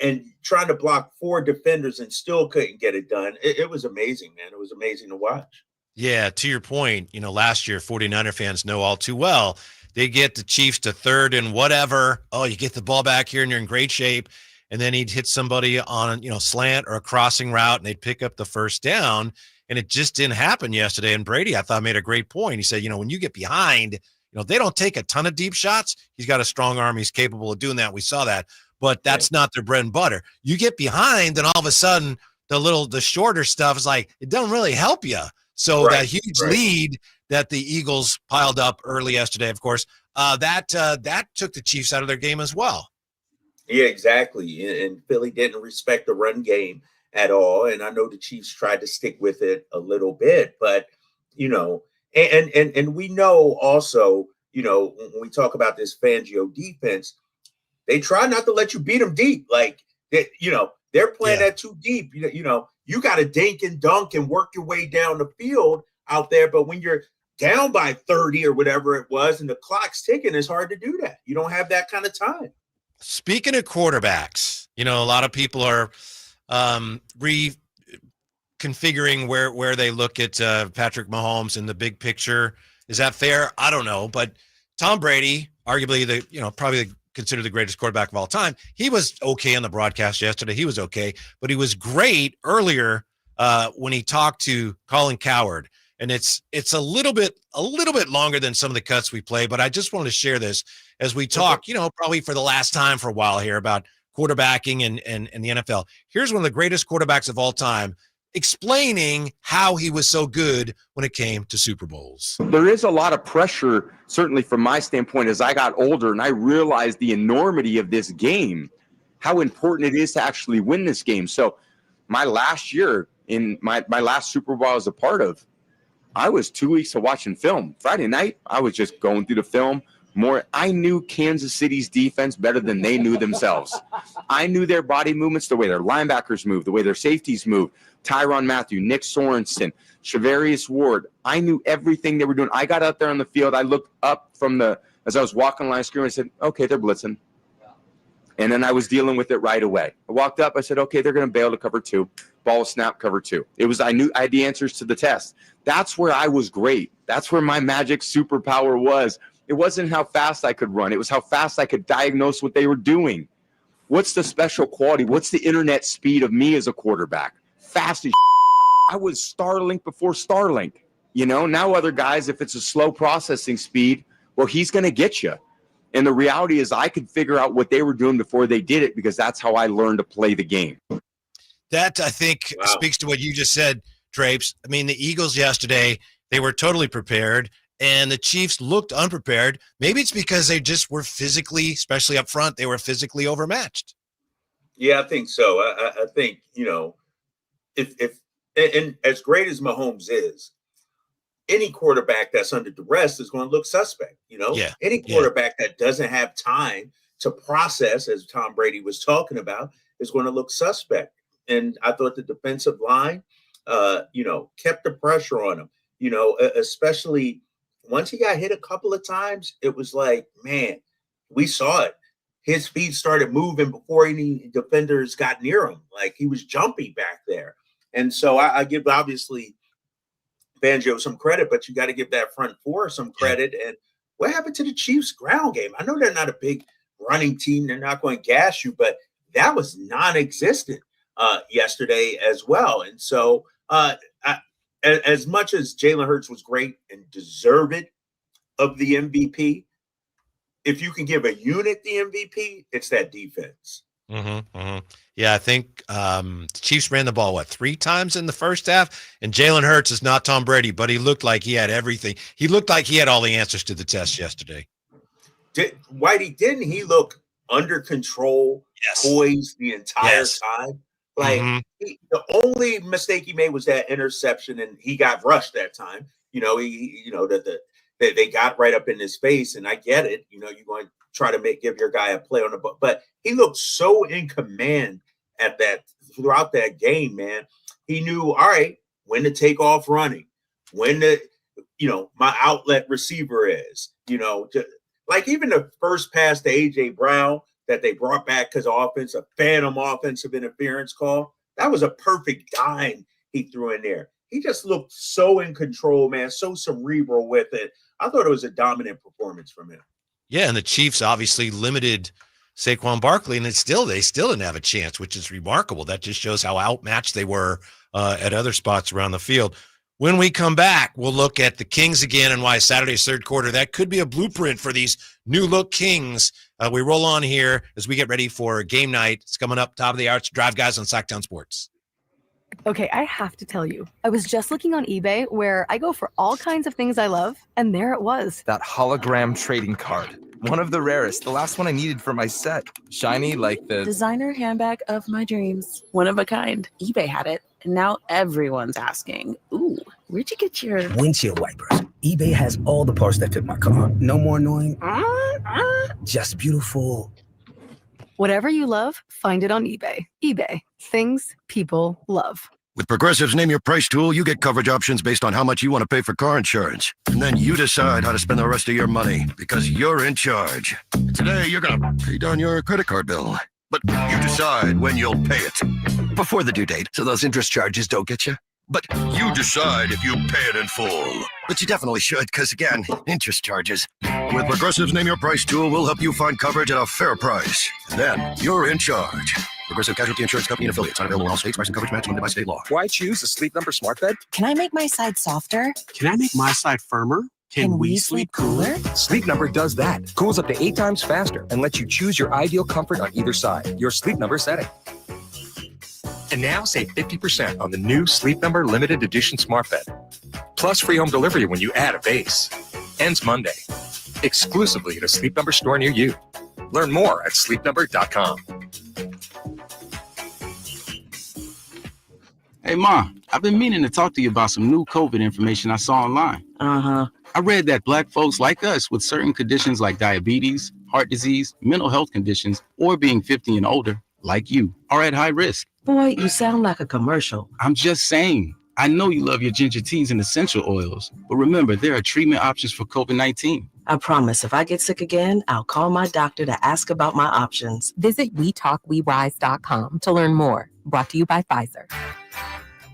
and trying to block 4 defenders and still couldn't get it done. It was amazing, man. It was amazing to watch. Yeah, to your point, you know, last year 49er fans know all too well. They get the Chiefs to 3rd and whatever. Oh, you get the ball back here and you're in great shape. And then he'd hit somebody on, you know, slant or a crossing route and they'd pick up the first down. And it just didn't happen yesterday. And Brady, I thought, made a great point. He said, you know, when you get behind, you know, they don't take a ton of deep shots. He's got a strong arm. He's capable of doing that. We saw that. But that's not their bread and butter. You get behind, and all of a sudden, the shorter stuff is like, it doesn't really help you. So that huge lead that the Eagles piled up early yesterday, of course, that took the Chiefs out of their game as well. Yeah, exactly. And Philly didn't respect the run game at all. And I know the Chiefs tried to stick with it a little bit, but, you know, and we know also, you know, when we talk about this Fangio defense, they try not to let you beat them deep. Like, you know, they're playing that too deep. You know, you got to dink and dunk and work your way down the field out there. But when you're down by 30 or whatever it was and the clock's ticking, it's hard to do that. You don't have that kind of time. Speaking of quarterbacks, you know, a lot of people are reconfiguring where they look at Patrick Mahomes in the big picture. Is that fair? I don't know. But Tom Brady, arguably probably considered the greatest quarterback of all time. He was okay on the broadcast yesterday. He was okay, but he was great earlier when he talked to Colin Cowherd. And it's a little bit longer than some of the cuts we play, but I just wanted to share this as we talk, you know, probably for the last time for a while here about quarterbacking and the NFL. Here's one of the greatest quarterbacks of all time explaining how he was so good when it came to Super Bowls. There is a lot of pressure, certainly from my standpoint, as I got older and I realized the enormity of this game, how important it is to actually win this game. So my last year in my last Super Bowl I was a part of, I was 2 weeks of watching film. Friday night, I was just going through the film more. I knew Kansas City's defense better than they knew themselves. I knew their body movements, the way their linebackers move, the way their safeties move. Tyrann Mathieu, Nick Sorensen, Charvarius Ward. I knew everything they were doing. I got out there on the field. I looked up as I was walking the line of scrimmage, I said, okay, they're blitzing. And then I was dealing with it right away. I walked up, I said, okay, they're going to bail to cover 2. Ball snap, cover 2. I knew I had the answers to the test. That's where I was great. That's where my magic superpower was. It wasn't how fast I could run. It was how fast I could diagnose what they were doing. What's the special quality? What's the internet speed of me as a quarterback? Fast as I was Starlink before Starlink. You know, now other guys, if it's a slow processing speed, well, he's going to get you. And the reality is I could figure out what they were doing before they did it because that's how I learned to play the game. That, I think, speaks to what you just said, Drapes. I mean, the Eagles yesterday, they were totally prepared, and the Chiefs looked unprepared. Maybe it's because they just were physically, especially up front, they were physically overmatched. Yeah, I think so. I think, if as great as Mahomes is, any quarterback that's under duress is going to look suspect. Any quarterback that doesn't have time to process, as Tom Brady was talking about, is going to look suspect. And I thought the defensive line, kept the pressure on him, especially once he got hit a couple of times. It was like, man, we saw it. His feet started moving before any defenders got near him. Like he was jumpy back there. And so I give, obviously, Fangio some credit, but you got to give that front four some credit. And what happened to the Chiefs' ground game? I know they're not a big running team. They're not going to gash you, but that was non-existent yesterday as well. And so as much as Jalen Hurts was great and deserved of the MVP, if you can give a unit the MVP, it's that defense. Yeah, I think the Chiefs ran the ball, 3 times in the first half? And Jalen Hurts is not Tom Brady, but he looked like he had everything. He looked like he had all the answers to the test yesterday. Whitey, didn't he look under control, poised the entire time? Like the only mistake he made was that interception, and he got rushed that time. They got right up in his face, and I get it. You're going to try to give your guy a play on the ball, but he looked so in command throughout that game, man. He knew, all right, when to take off running, when to, my outlet receiver is, like even the first pass to AJ Brown that they brought back because a phantom offensive interference call. That was a perfect dime he threw in there. He just looked so in control, man, so cerebral with it. I thought it was a dominant performance from him. Yeah, and the Chiefs obviously limited Saquon Barkley, and they still didn't have a chance, which is remarkable. That just shows how outmatched they were at other spots around the field. When we come back, we'll look at the Kings again and why Saturday's third quarter, that could be a blueprint for these new-look Kings. We roll on here as we get ready for game night. It's coming up, top of the hour. It's Drive Guys on Sacktown Sports. Okay, I have to tell you, I was just looking on eBay where I go for all kinds of things I love, and there it was. That hologram trading card. One of the rarest. The last one I needed for my set. Shiny like the designer handbag of my dreams. One of a kind. eBay had it, and now everyone's asking, ooh, where'd you get your windshield wipers? eBay has all the parts that fit my car. No more annoying. Just beautiful. Whatever you love, find it on eBay. eBay. Things people love. With Progressive's Name Your Price tool, you get coverage options based on how much you want to pay for car insurance. And then you decide how to spend the rest of your money because you're in charge. Today, you're going to pay down your credit card bill. But you decide when you'll pay it. Before the due date, so those interest charges don't get you. But you decide if you pay it in full. But you definitely should, because again, interest charges. With Progressive's Name Your Price tool, we'll help you find coverage at a fair price. And then you're in charge. Progressive Casualty Insurance Company and affiliates. Not available in all states. Price and coverage match limited by state law. Why choose a Sleep Number smart bed? Can I make my side softer? Can I make my side firmer? Can we sleep cooler? Sleep Number does that. Cools up to 8 times faster and lets you choose your ideal comfort on either side. Your Sleep Number setting. And now save 50% on the new Sleep Number limited edition smart bed. Plus free home delivery when you add a base. Ends Monday. Exclusively at a Sleep Number store near you. Learn more at sleepnumber.com. Hey, Ma, I've been meaning to talk to you about some new COVID information I saw online. I read that Black folks like us with certain conditions like diabetes, heart disease, mental health conditions, or being 50 and older, like you, are at high risk. Boy, you sound like a commercial. I'm just saying. I know you love your ginger teas and essential oils, but remember, there are treatment options for COVID-19. I promise if I get sick again, I'll call my doctor to ask about my options. Visit WeTalkWeRise.com to learn more. Brought to you by Pfizer.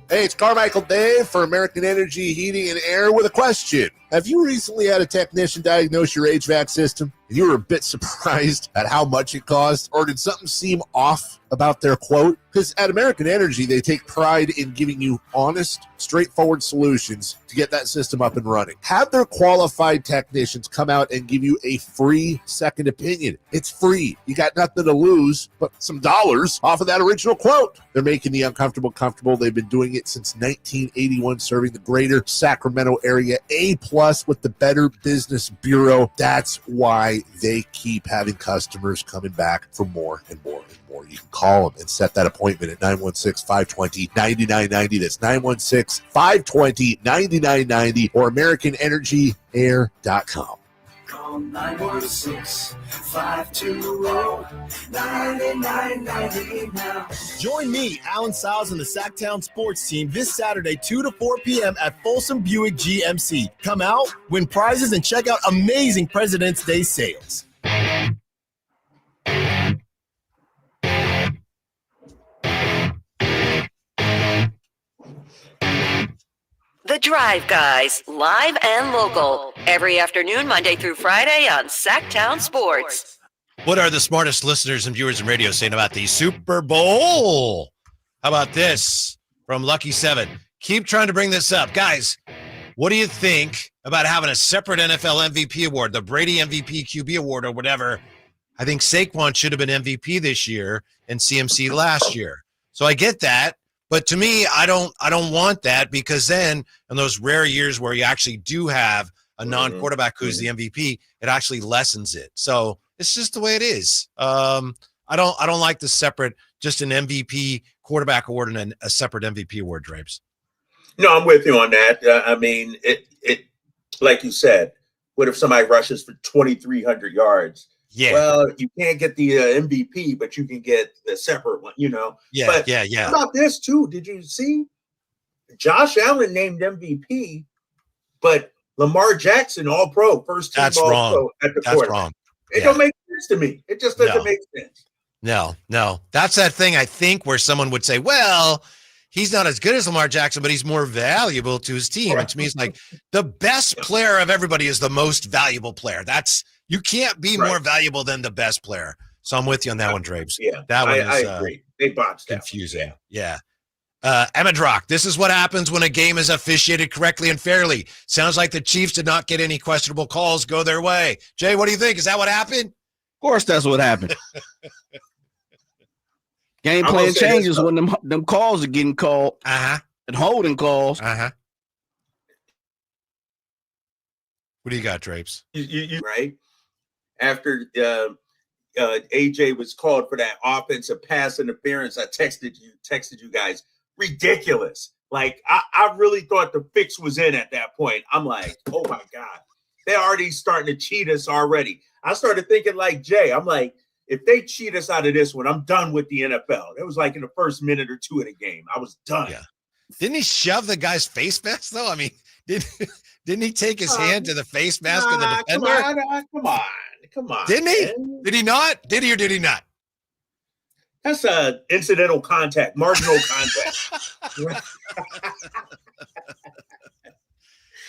Hey, it's Carmichael Dave for American Energy Heating and Air with a question. Have you recently had a technician diagnose your HVAC system and you were a bit surprised at how much it cost? Or did something seem off about their quote? Because at American Energy, they take pride in giving you honest, straightforward solutions to get that system up and running. Have their qualified technicians come out and give you a free second opinion. It's free. You got nothing to lose but some dollars off of that original quote. They're making the uncomfortable comfortable. They've been doing it since 1981, serving the greater Sacramento area. A+ with the Better Business Bureau. That's why they keep having customers coming back for more and more and more. You can call them and set that appointment at 916-520-9990. That's 916-520-9990 or AmericanEnergyAir.com. Call 916-520-9990 now. Join me, Alan Siles, and the Sacktown Sports Team this Saturday, 2 to 4 p.m. at Folsom Buick GMC. Come out, win prizes, and check out amazing President's Day sales. The Drive Guys, live and local, every afternoon, Monday through Friday on Sacktown Sports. What are the smartest listeners and viewers in radio saying about the Super Bowl? How about this from Lucky 7? Keep trying to bring this up. Guys, what do you think about having a separate NFL MVP award, the Brady MVP QB award or whatever? I think Saquon should have been MVP this year and CMC last year. So I get that. But to me, I don't want that, because then in those rare years where you actually do have a non-quarterback who's the MVP, it actually lessens it. So it's just the way it is. I don't like the separate, just an MVP quarterback award and a separate MVP award, Drapes. No, I'm with you on that. I mean, it like you said, what if somebody rushes for 2,300 yards? Yeah. Well, you can't get the MVP, but you can get the separate one, Yeah, But yeah. How about this too? Did you see Josh Allen named MVP, but Lamar Jackson All-Pro, first team All-Pro at the quarterback? Wrong. It don't make sense to me. It just doesn't make sense. No. That's that thing, I think, where someone would say, well, he's not as good as Lamar Jackson, but he's more valuable to his team. And to me, it's like the best player of everybody is the most valuable player. You can't be more valuable than the best player. So I'm with you on that one, Drapes. Yeah, that one I agree. They botched that. Confusing. Yeah. Emmadrock, this is what happens when a game is officiated correctly and fairly. Sounds like the Chiefs did not get any questionable calls go their way. Jay, what do you think? Is that what happened? Of course, that's what happened. Game plan changes when them calls are getting called. And holding calls. What do you got, Drapes? You right? After AJ was called for that offensive pass interference, I texted you guys. Ridiculous. Like, I really thought the fix was in at that point. I'm like, oh my God. They're already starting to cheat us already. I started thinking like Jay. I'm like, if they cheat us out of this one, I'm done with the NFL. It was like in the first minute or two of the game. I was done. Yeah. Didn't he shove the guy's face mask, though? I mean, didn't he take his hand to the face mask of the defender? Come on. Didn't he? Man. Did he not? Did he or did he not? That's a incidental contact, marginal contact.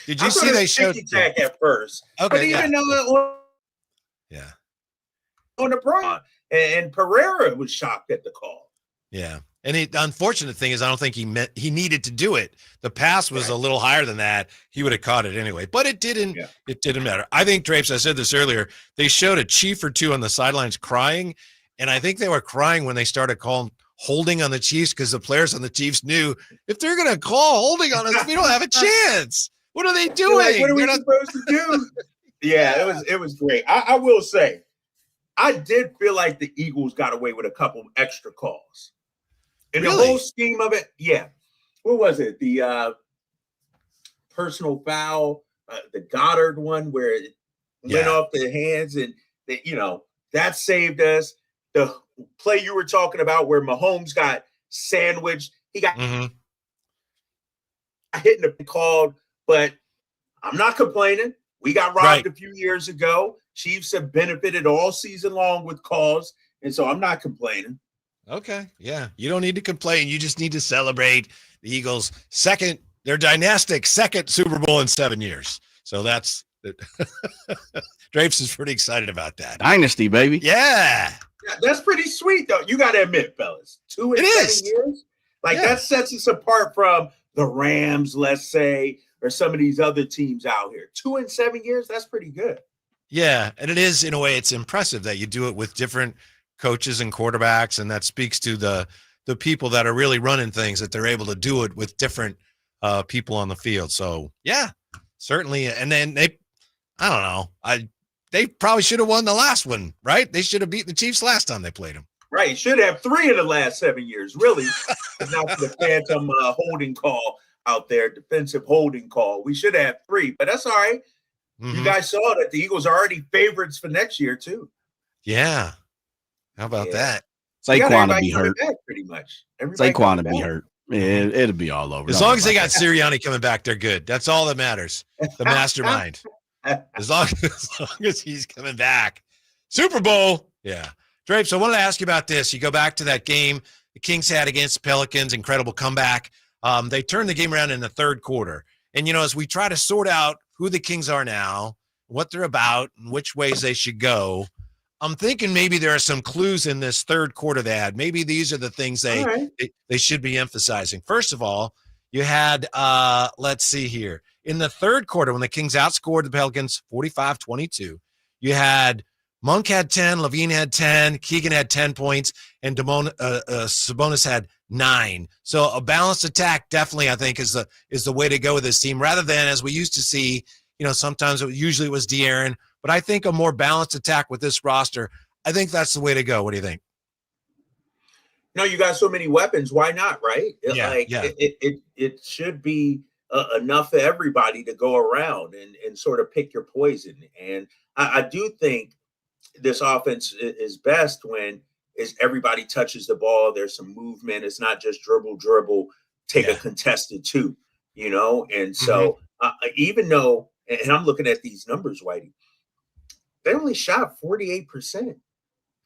Did you see they showed tag at first? Okay, but even though on the pro, and Pereira was shocked at the call. Yeah. And the unfortunate thing is, I don't think he needed to do it. The pass was a little higher than that. He would have caught it anyway, but it didn't. Yeah. It didn't matter. I think, Drapes, I said this earlier, they showed a Chief or two on the sidelines crying, and I think they were crying when they started calling holding on the Chiefs, because the players on the Chiefs knew if they're going to call holding on us, we don't have a chance. What are they doing? Like, what are we supposed to do? Yeah, it was great. I will say, I did feel like the Eagles got away with a couple extra calls. And the whole scheme of it, yeah. What was it? The personal foul, the Goddard one where it went off their hands, and that saved us. The play you were talking about where Mahomes got sandwiched, he got hit in the called, but I'm not complaining. We got robbed a few years ago. Chiefs have benefited all season long with calls, and so I'm not complaining. Okay, yeah. You don't need to complain. You just need to celebrate the Eagles' their dynastic second Super Bowl in 7 years. So that's Drapes is pretty excited about that. Dynasty, baby. Yeah. Yeah, that's pretty sweet, though. You got to admit, fellas, 2 in 7 years, that sets us apart from the Rams, let's say, or some of these other teams out here. 2 in 7 years, that's pretty good. Yeah, and it is, in a way, it's impressive that you do it with different coaches and quarterbacks, and that speaks to the people that are really running things, that they're able to do it with different people on the field. So, yeah, certainly. And then they probably should have won the last one, right? They should have beat the Chiefs last time they played them. Right. Should have 3 in the last 7 years, really. Not the phantom holding call out there, defensive holding call. We should have 3, but that's all right. Mm-hmm. You guys saw that the Eagles are already favorites for next year, too. Yeah. How about that? Saquon will be hurt. Back, pretty much. Saquon will be hurt. It'll be all over. As long as they got Sirianni coming back, they're good. That's all that matters. The mastermind. As long as he's coming back. Super Bowl. Yeah. Drapes, I wanted to ask you about this. You go back to that game the Kings had against the Pelicans, incredible comeback. They turned the game around in the third quarter. And, as we try to sort out who the Kings are now, what they're about, and which ways they should go, I'm thinking maybe there are some clues in this third quarter they had. Maybe these are the things they should be emphasizing. First of all, you had, let's see here. In the third quarter, when the Kings outscored the Pelicans 45-22, you had Monk had 10, Levine had 10, Keegan had 10 points, and Sabonis had 9. So a balanced attack definitely, I think, is the way to go with this team, rather than, as we used to see, sometimes usually it was De'Aaron. But I think a more balanced attack with this roster, I think that's the way to go. What do you think? You got so many weapons. Why not, right? Yeah. It should be enough for everybody to go around and sort of pick your poison. And I do think this offense is best when everybody touches the ball. There's some movement. It's not just dribble, take a contested 2, And so even though, and I'm looking at these numbers, Whitey, they only shot 48%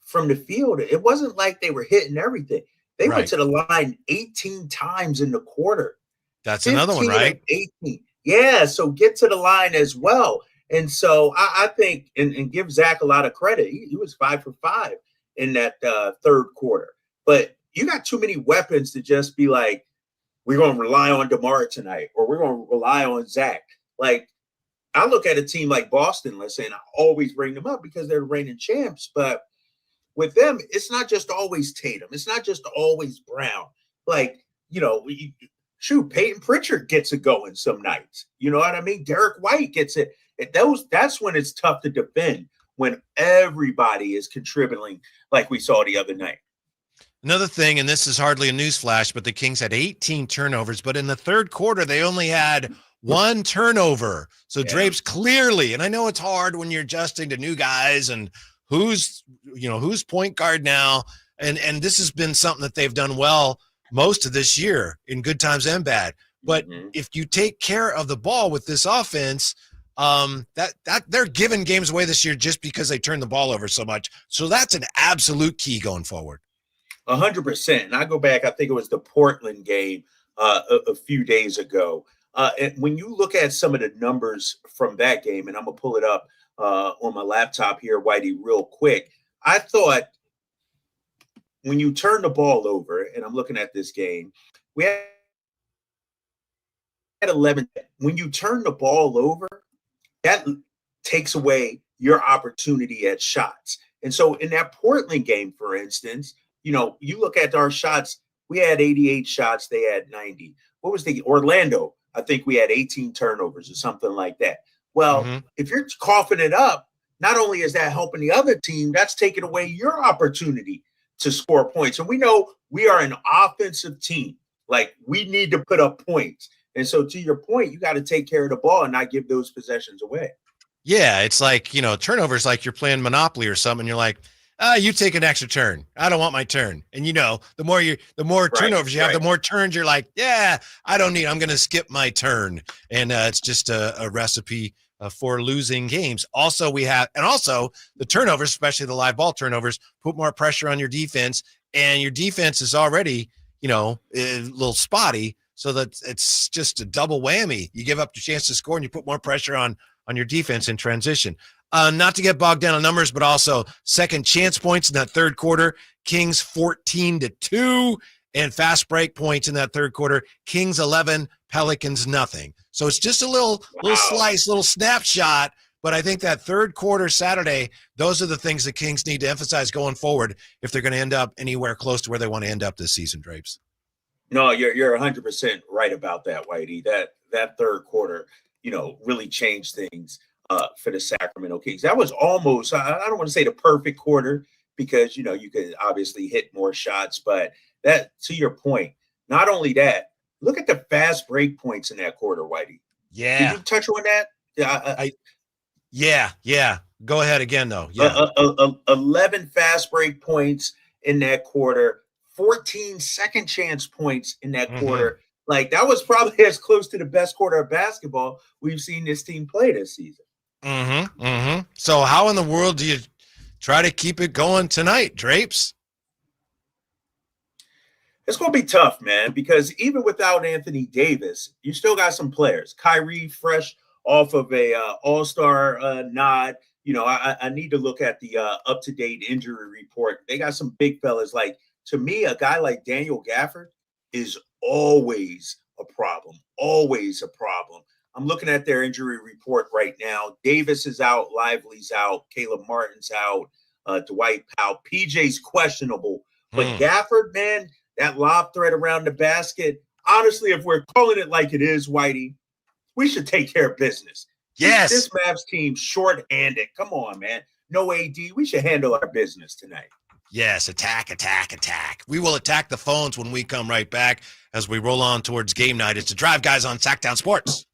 from the field. It wasn't like they were hitting everything. They went to the line 18 times in the quarter. That's another one, right? 18. Yeah, so get to the line as well. And so I think, and give Zach a lot of credit, he was 5 for 5 in that third quarter. But you got too many weapons to just be like, we're going to rely on DeMar tonight, or we're going to rely on Zach. Like, I look at a team like Boston, let's say, and I always bring them up because they're the reigning champs. But with them, it's not just always Tatum. It's not just always Brown. Like, Peyton Pritchard gets it going some nights. You know what I mean? Derek White gets it. That's when it's tough to defend, when everybody is contributing like we saw the other night. Another thing, and this is hardly a news flash, but the Kings had 18 turnovers, but in the third quarter, they only had 1 turnover. So Drapes clearly, and I know it's hard when you're adjusting to new guys and who's point guard now. And this has been something that they've done well most of this year in good times and bad. But if you take care of the ball with this offense, that they're giving games away this year just because they turn the ball over so much. So that's an absolute key going forward. 100%. And I go back, I think it was the Portland game a few days ago. And when you look at some of the numbers from that game, and I'm going to pull it up on my laptop here, Whitey, real quick. I thought when you turn the ball over, and I'm looking at this game, we had 11. When you turn the ball over, that takes away your opportunity at shots. And so in that Portland game, for instance, you look at our shots, we had 88 shots, they had 90. What was the Orlando? I think we had 18 turnovers or something like that. Well, if you're coughing it up, not only is that helping the other team, that's taking away your opportunity to score points. And we know we are an offensive team. Like, we need to put up points. And so to your point, you got to take care of the ball and not give those possessions away. Yeah, it's like, turnovers like you're playing Monopoly or something. You're like, you take an extra turn. I don't want my turn. And the more turnovers you have, the more turns you're like, yeah, I don't need, I'm going to skip my turn. And it's just a recipe for losing games. Also, the turnovers, especially the live ball turnovers, put more pressure on your defense, and your defense is already, a little spotty. So that it's just a double whammy. You give up the chance to score and you put more pressure on on your defense in transition. Not to get bogged down on numbers, but also second chance points in that third quarter. Kings 14-2, and fast break points in that third quarter. Kings 11, Pelicans nothing. So it's just a little slice, little snapshot. But I think that third quarter Saturday, those are the things the Kings need to emphasize going forward if they're going to end up anywhere close to where they want to end up this season, Drapes. No, you're 100% right about that, Whitey. That third quarter, really changed things for the Sacramento Kings. That was almost, I don't want to say the perfect quarter because, you could obviously hit more shots. But that, to your point, not only that, look at the fast break points in that quarter, Whitey. Yeah. Did you touch on that? Yeah. Go ahead again, though. Yeah. 11 fast break points in that quarter, 14 second chance points in that quarter. Like, that was probably as close to the best quarter of basketball we've seen this team play this season. So how in the world do you try to keep it going tonight, Drapes? It's going to be tough, man, because even without Anthony Davis, you still got some players. Kyrie, fresh off of a all-star nod. I need to look at the up-to-date injury report. They got some big fellas. Like, to me, a guy like Daniel Gafford is always a problem. I'm looking at their injury report right now. Davis is out. Lively's out. Caleb Martin's out. Dwight Powell. PJ's questionable. But Gafford, man, that lob threat around the basket, honestly, if we're calling it like it is, Whitey, we should take care of business. Yes. This Mavs team short-handed. Come on, man. No AD. We should handle our business tonight. Yes, attack. We will attack the phones when we come right back as we roll on towards game night. It's the Drive Guys on Sacktown Sports.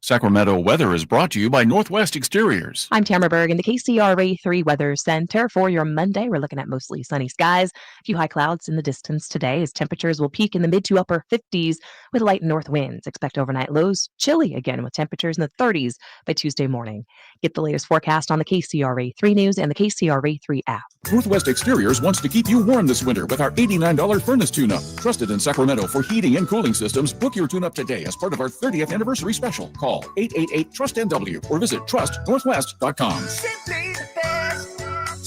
Sacramento weather is brought to you by Northwest Exteriors. I'm Tamara Berg in the KCRA 3 Weather Center. For your Monday, we're looking at mostly sunny skies. A few high clouds in the distance today as temperatures will peak in the mid to upper 50s with light north winds. Expect overnight lows chilly again with temperatures in the 30s by Tuesday morning. Get the latest forecast on the KCRA 3 News and the KCRA 3 app. Northwest Exteriors wants to keep you warm this winter with our $89 furnace tune-up. Trusted in Sacramento for heating and cooling systems. Book your tune-up today as part of our 30th anniversary special. Call 888-TRUST-NW or visit trustnorthwest.com. Simply the best.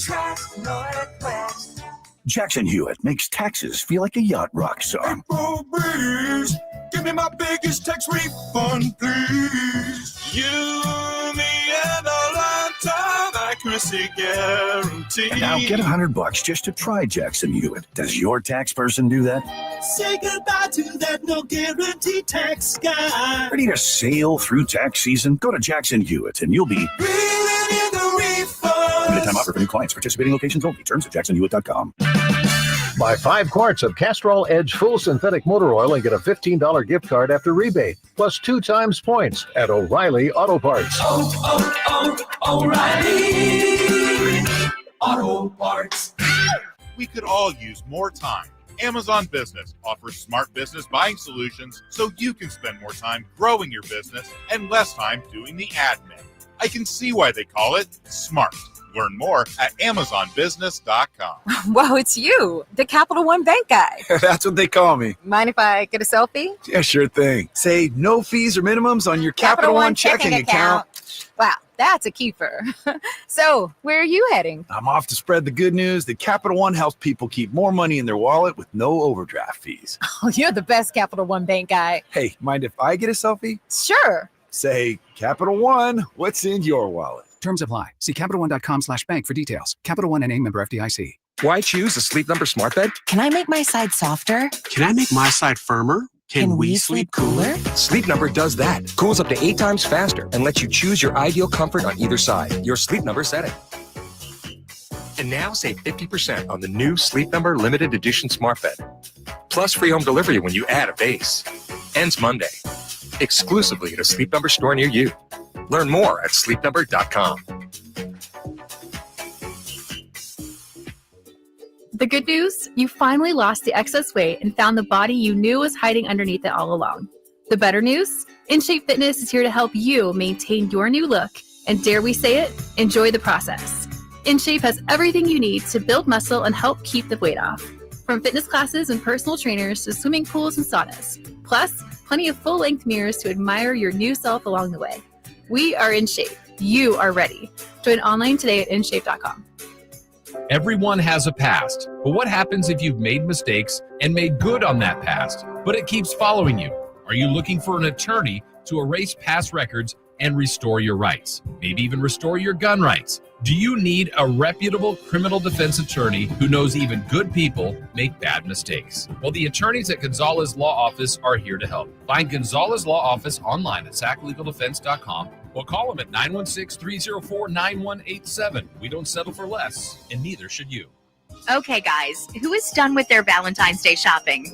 Trust Northwest. Jackson Hewitt makes taxes feel like a yacht rock song. April breeze, give me my biggest tax refund, please. You, me, and a lifetime accuracy guarantee. And now get $100 just to try Jackson Hewitt. Does your tax person do that? Say goodbye to that no guarantee tax guy. Ready to sail through tax season? Go to Jackson Hewitt and you'll be reeling in the refund. limited time offer for new clients. Participating locations only. Terms at jacksonhewitt.com. Buy 5 quarts of Castrol Edge Full Synthetic Motor Oil and get a $15 gift card after rebate, plus 2 times points at O'Reilly Auto Parts. O'Reilly Auto Parts. We could all use more time. Amazon Business offers smart business buying solutions so you can spend more time growing your business and less time doing the admin. I can see why they call it smart. Learn more at AmazonBusiness.com. Whoa, it's you, the Capital One Bank guy. That's what they call me. Mind if I get a selfie? Yeah, sure thing. Say no fees or minimums on your Capital One checking account. Wow, that's a keeper. So, where are you heading? I'm off to spread the good news that Capital One helps people keep more money in their wallet with no overdraft fees. Oh, you're the best Capital One Bank guy. Hey, mind if I get a selfie? Sure. Say, Capital One, what's in your wallet? Terms apply. See CapitalOne.com/bank for details. Capital One NA, member FDIC. Why choose a Sleep Number smart bed? Can I make my side softer? Can I make my side firmer? Can we sleep cooler? Sleep Number does that. Cools up to 8 times faster and lets you choose your ideal comfort on either side. Your Sleep Number setting. And now save 50% on the new Sleep Number limited edition smart bed. Plus free home delivery when you add a base. Ends Monday. Exclusively at a Sleep Number store near you. Learn more at sleepnumber.com. The good news, you finally lost the excess weight and found the body you knew was hiding underneath it all along. The better news, InShape Fitness is here to help you maintain your new look and, dare we say it, enjoy the process. InShape has everything you need to build muscle and help keep the weight off. From fitness classes and personal trainers to swimming pools and saunas. Plus, plenty of full-length mirrors to admire your new self along the way. We are in shape. You are ready. Join online today at InShape.com. Everyone has a past, but what happens if you've made mistakes and made good on that past, but it keeps following you? Are you looking for an attorney to erase past records and restore your rights? Maybe even restore your gun rights? Do you need a reputable criminal defense attorney who knows even good people make bad mistakes? Well, the attorneys at Gonzalez Law Office are here to help. Find Gonzalez Law Office online at saclegaldefense.com or call them at 916-304-9187. We don't settle for less, and neither should you. Okay, guys, who is done with their Valentine's Day shopping?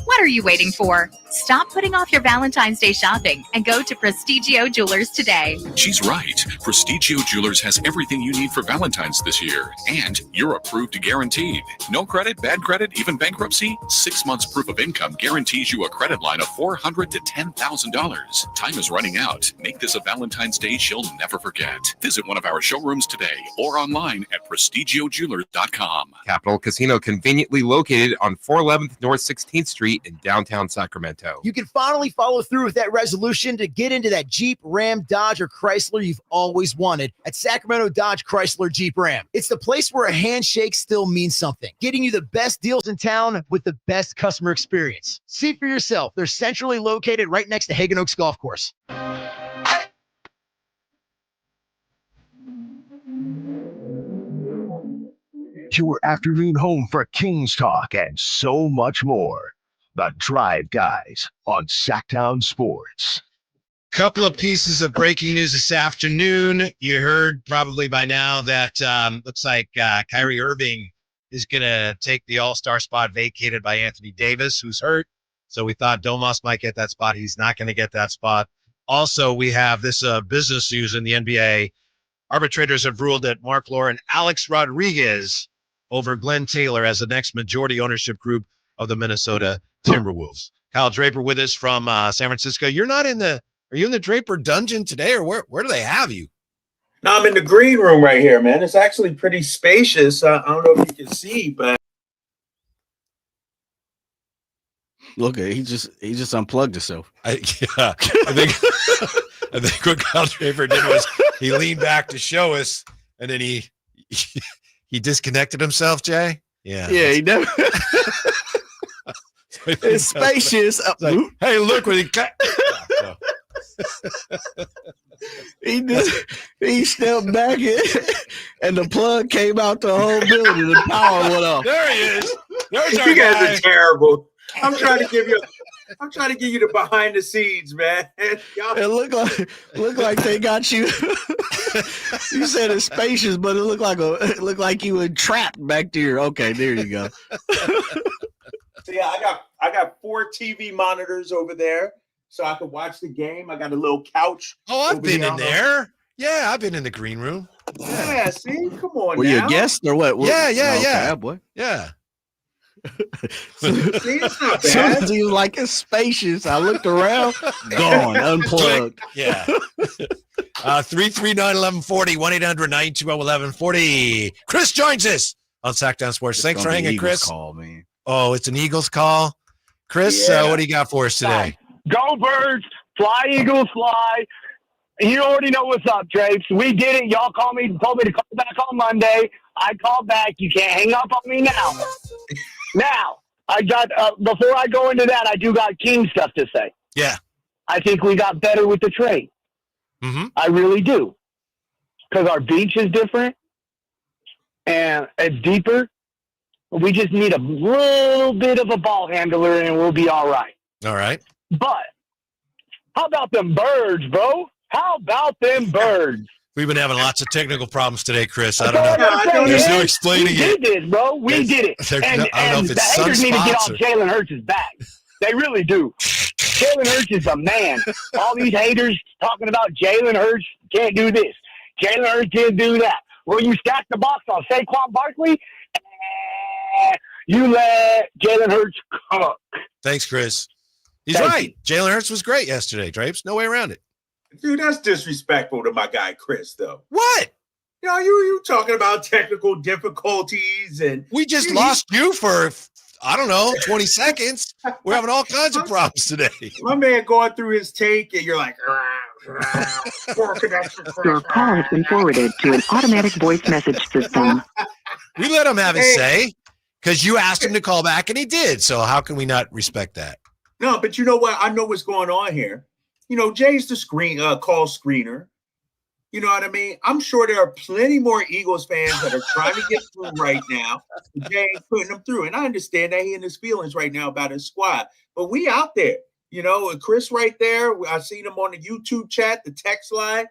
What are you waiting for? Stop putting off your Valentine's Day shopping and go to Prestigio Jewelers today. She's right. Prestigio Jewelers has everything you need for Valentine's this year. And you're approved guaranteed. No credit, bad credit, even bankruptcy? 6 months proof of income guarantees you a credit line of $400 to $10,000. Time is running out. Make this a Valentine's Day she'll never forget. Visit one of our showrooms today or online at prestigiojewelers.com. Capital Casino, conveniently located on 411th North 16th Street in downtown Sacramento. You can finally follow through with that resolution to get into that Jeep, Ram, Dodge, or Chrysler you've always wanted at Sacramento Dodge Chrysler Jeep Ram. It's the place where a handshake still means something, getting you the best deals in town with the best customer experience. See for yourself. They're centrally located right next to Hagen Oaks Golf Course. Your afternoon home for Kings Talk and so much more. The Drive Guys on Sacktown Sports. Couple of pieces of breaking news this afternoon. You heard probably by now that looks like Kyrie Irving is going to take the all-star spot vacated by Anthony Davis, who's hurt. So we thought Domas might get that spot. He's not going to get that spot. Also, we have this business news in the NBA. Arbitrators have ruled that Mark Lore and Alex Rodriguez over Glenn Taylor as the next majority ownership group of the Minnesota Timberwolves. Kyle Draper with us from San Francisco. Are you in the Draper dungeon today, or where do they have you? No, I'm in the green room right here, man. It's actually pretty spacious. I don't know if you can see, but Look, he just unplugged himself. I think what Kyle Draper did was he leaned back to show us, and then he disconnected himself, Jay. Yeah, he never. It's spacious. Like, hey, look what he got. He stepped back and the plug came out the whole building. The power went off. There he is. There's our you guys guy. are terrible. I'm trying to give you the behind the scenes, man. Y'all. It looked like they got you. You said it's spacious, but it looked like you were trapped back there. Okay, there you go. So yeah, I got 4 TV monitors over there, so I could watch the game. I got a little couch. Oh, I've been in there. Yeah, I've been in the green room. Yeah, see, come on. Were you a guest or what? Yeah, boy. Yeah. See, it's not bad. He was like, it's spacious. I looked around, gone, unplugged. Yeah. 339-1140, 1-800-920-1140. Chris joins us on Sacktown Sports. Thanks for hanging, Chris. Call, man. Oh, it's an Eagles call. Chris, what do you got for us today? Go Birds, fly Eagles, fly. You already know what's up, Drapes. We did it. Y'all told me to call back on Monday. I called back. You can't hang up on me now. Now, I got before I go into that, I do got King stuff to say. Yeah. I think we got better with the trade. Mm-hmm. I really do. Because our beach is different and it's deeper. We just need a little bit of a ball handler and we'll be all right. All right. But how about them birds, bro? How about them birds? We've been having lots of technical problems today, Chris. I don't know. There's no explaining it. We did this, bro. We did it. And the haters need to get off Jalen Hurts' back. They really do. Jalen Hurts is a man. All these haters talking about Jalen Hurts can't do this. Jalen Hurts can't do that. Well, you stack the box on Saquon Barkley, you let Jalen Hurts cook. Thanks, Chris. He's right. Jalen Hurts was great yesterday, Drapes. No way around it. Dude, that's disrespectful to my guy Chris, though. What? You know, you talking about technical difficulties and we just lost you for 20 seconds. We're having all kinds of problems today. My man going through his take, and you're like, Your call has been forwarded to an automatic voice message system. We let him have his say because you asked him to call back and he did. So how can we not respect that? No, but you know what? I know what's going on here. You know, Jay's the call screener. You know what I mean? I'm sure there are plenty more Eagles fans that are trying to get through right now. Jay ain't putting them through. And I understand that he in his feelings right now about his squad. But we out there, you know, Chris right there. I seen him on the YouTube chat, the text line.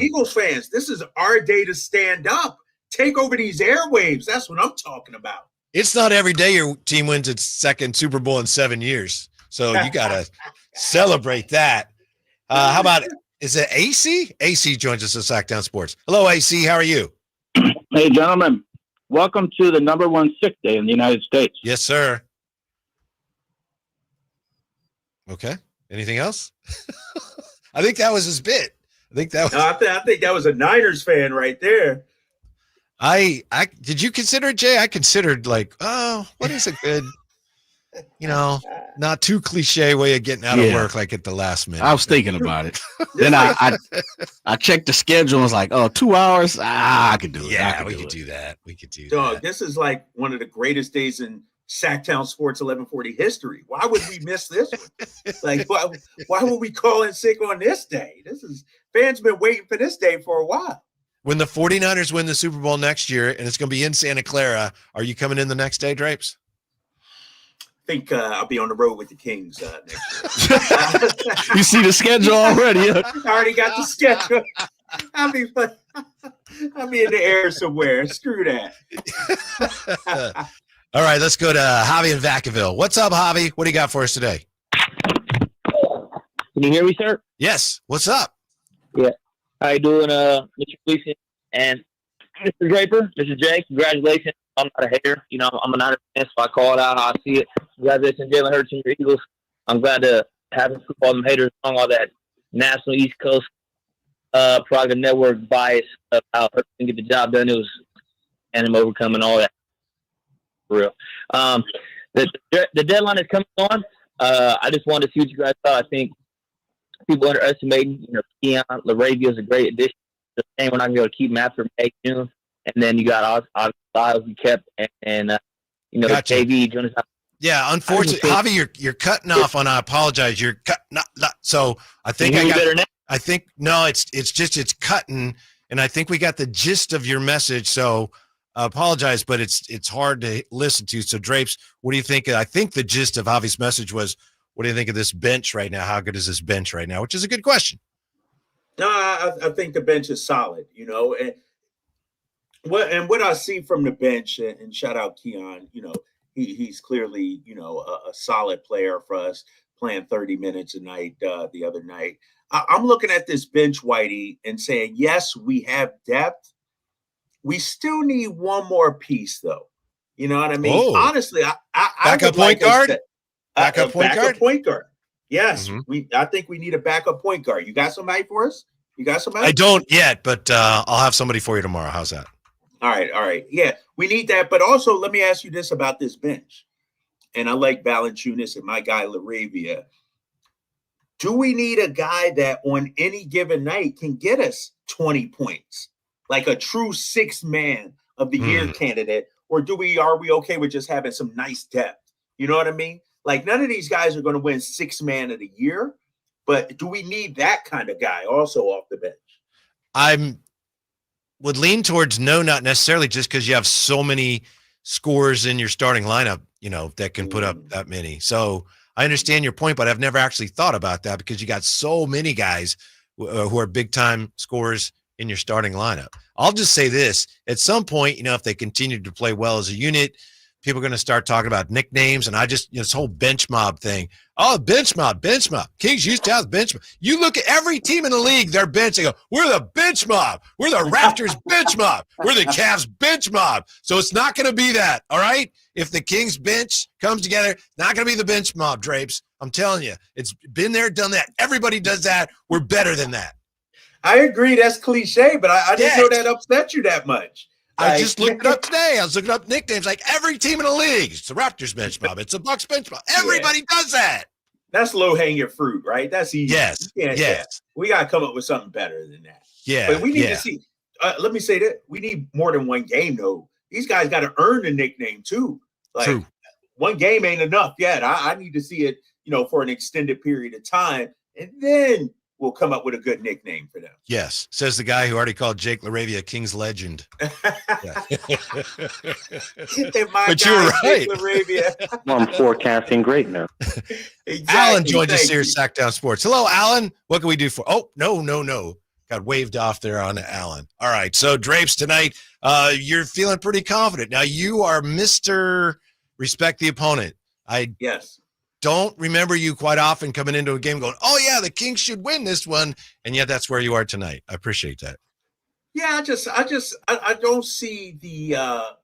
Eagles fans, this is our day to stand up. Take over these airwaves. That's what I'm talking about. It's not every day your team wins its second Super Bowl in 7 years. So you got to celebrate that. How about is it AC? AC joins us at Sacktown Sports. Hello, AC. How are you? Hey, gentlemen. Welcome to the number one sick day in the United States. Yes, sir. Okay. Anything else? I think that was his bit. I think that was. I think that was a Niners fan right there. I did you consider it, Jay? I considered like, oh, what is a good, you know, not too cliche way of getting out of work like at the last minute. I was thinking about it. Then I checked the schedule and was like, oh, 2 hours? I could do it. Yeah, we could do that. We could do Dog, that. this is like one of the greatest days in Sacktown Sports 1140 history. Why would we miss this one? Like, why would we call in sick on this day? Fans been waiting for this day for a while. When the 49ers win the Super Bowl next year and it's going to be in Santa Clara, are you coming in the next day, Drapes? I think I'll be on the road with the Kings next year. You see the schedule already? I already got the schedule. I'll be in the air somewhere. Screw that. All right, let's go to Javi in Vacaville. What's up, Javi? What do you got for us today? Can you hear me, sir? Yes. What's up? Yeah. How you doing, Mr. Gleason and Mr. Draper, Mr. J? Congratulations. I'm not a hater. You know, I'm a Niners fan, so I call it out how I see it. Congratulations, Jalen Hurts and your Eagles. I'm glad to have all them haters on all that national East Coast product network bias of how Hurts can get the job done. It was and him overcoming all that. For real. The deadline is coming on. I just wanted to see what you guys thought. I think people underestimating, you know, Keon LaRavia is a great addition. The same we're not going to be able to keep him after May, June. And then you got Styles you kept and you know, Gotcha. KV, Jonas. Yeah, unfortunately, Javi, you're cutting off on. I apologize. You're cutting. So I think Can you hear me better now? I think no, it's cutting, and I think we got the gist of your message. So I apologize, but it's hard to listen to. So Drapes, what do you think? I think the gist of Javi's message was, what do you think of this bench right now? How good is this bench right now? Which is a good question. No, I think the bench is solid, you know, and what I see from the bench, and shout out Keon, you know, he's clearly, you know, a solid player for us, playing 30 minutes a night the other night. I'm looking at this bench, Whitey, and saying, yes, we have depth. We still need one more piece, though. You know what I mean? Oh. Honestly, I Backup would like point guard? us to- Backup point guard? Point guard. Yes, Mhm. I think we need a backup point guard. You got somebody for us? You got somebody? I don't yet, but I'll have somebody for you tomorrow. How's that? All right. Yeah, we need that. But also, let me ask you this about this bench. And I like Valanciunas and my guy LaRavia. Do we need a guy that on any given night can get us 20 points, like a true sixth man of the year candidate? Or are we okay with just having some nice depth? You know what I mean? Like, none of these guys are going to win sixth man of the year, but do we need that kind of guy also off the bench? Would lean towards no, not necessarily, just because you have so many scores in your starting lineup, you know, that can put up that many. So I understand your point, but I've never actually thought about that because you got so many guys who are big time scorers in your starting lineup. I'll just say this: at some point, you know, if they continue to play well as a unit, people are going to start talking about nicknames, and this whole bench mob thing. Oh, bench mob. Kings used to have bench mob. You look at every team in the league, their bench, they go, we're the bench mob. We're the Raptors bench mob. We're the Cavs bench mob. So it's not going to be that, all right? If the Kings bench comes together, not going to be the bench mob, Drapes. I'm telling you, it's been there, done that. Everybody does that. We're better than that. I agree. That's cliche, but I didn't know that upset you that much. I just looked it up today. I was looking up nicknames like every team in the league. It's the Raptors bench mob. It's the Bucks bench mob. Everybody does that. That's low hanging fruit, right? That's easy. Yes. Yeah, Yes. we got to come up with something better than that. Yeah. But we need yeah. to see. Let me say that we need more than one game, though. These guys got to earn the nickname too. Like True. one game ain't enough yet. I need to see it, for an extended period of time, and then we'll come up with a good nickname for them. Yes, says the guy who already called Jake LaRavia King's Legend. But you were right. I'm forecasting greatness. Exactly. Alan joined us Thank here at you. Sacktown Sports. Hello, Alan. What can we do for? Oh, no. Got waved off there on Alan. All right. So Drapes tonight, you're feeling pretty confident. Now you are Mr. Respect the opponent. I don't remember you quite often coming into a game going, oh yeah, the Kings should win this one. And yet that's where you are tonight. I appreciate that. Yeah, I don't see the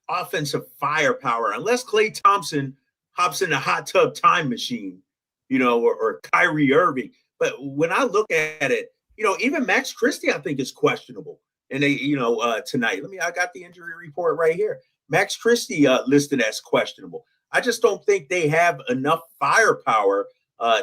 offensive firepower unless Klay Thompson hops in a hot tub time machine, or Kyrie Irving. But when I look at it, even Max Christie, I think, is questionable. And they, tonight, I got the injury report right here. Max Christie listed as questionable. I just don't think they have enough firepower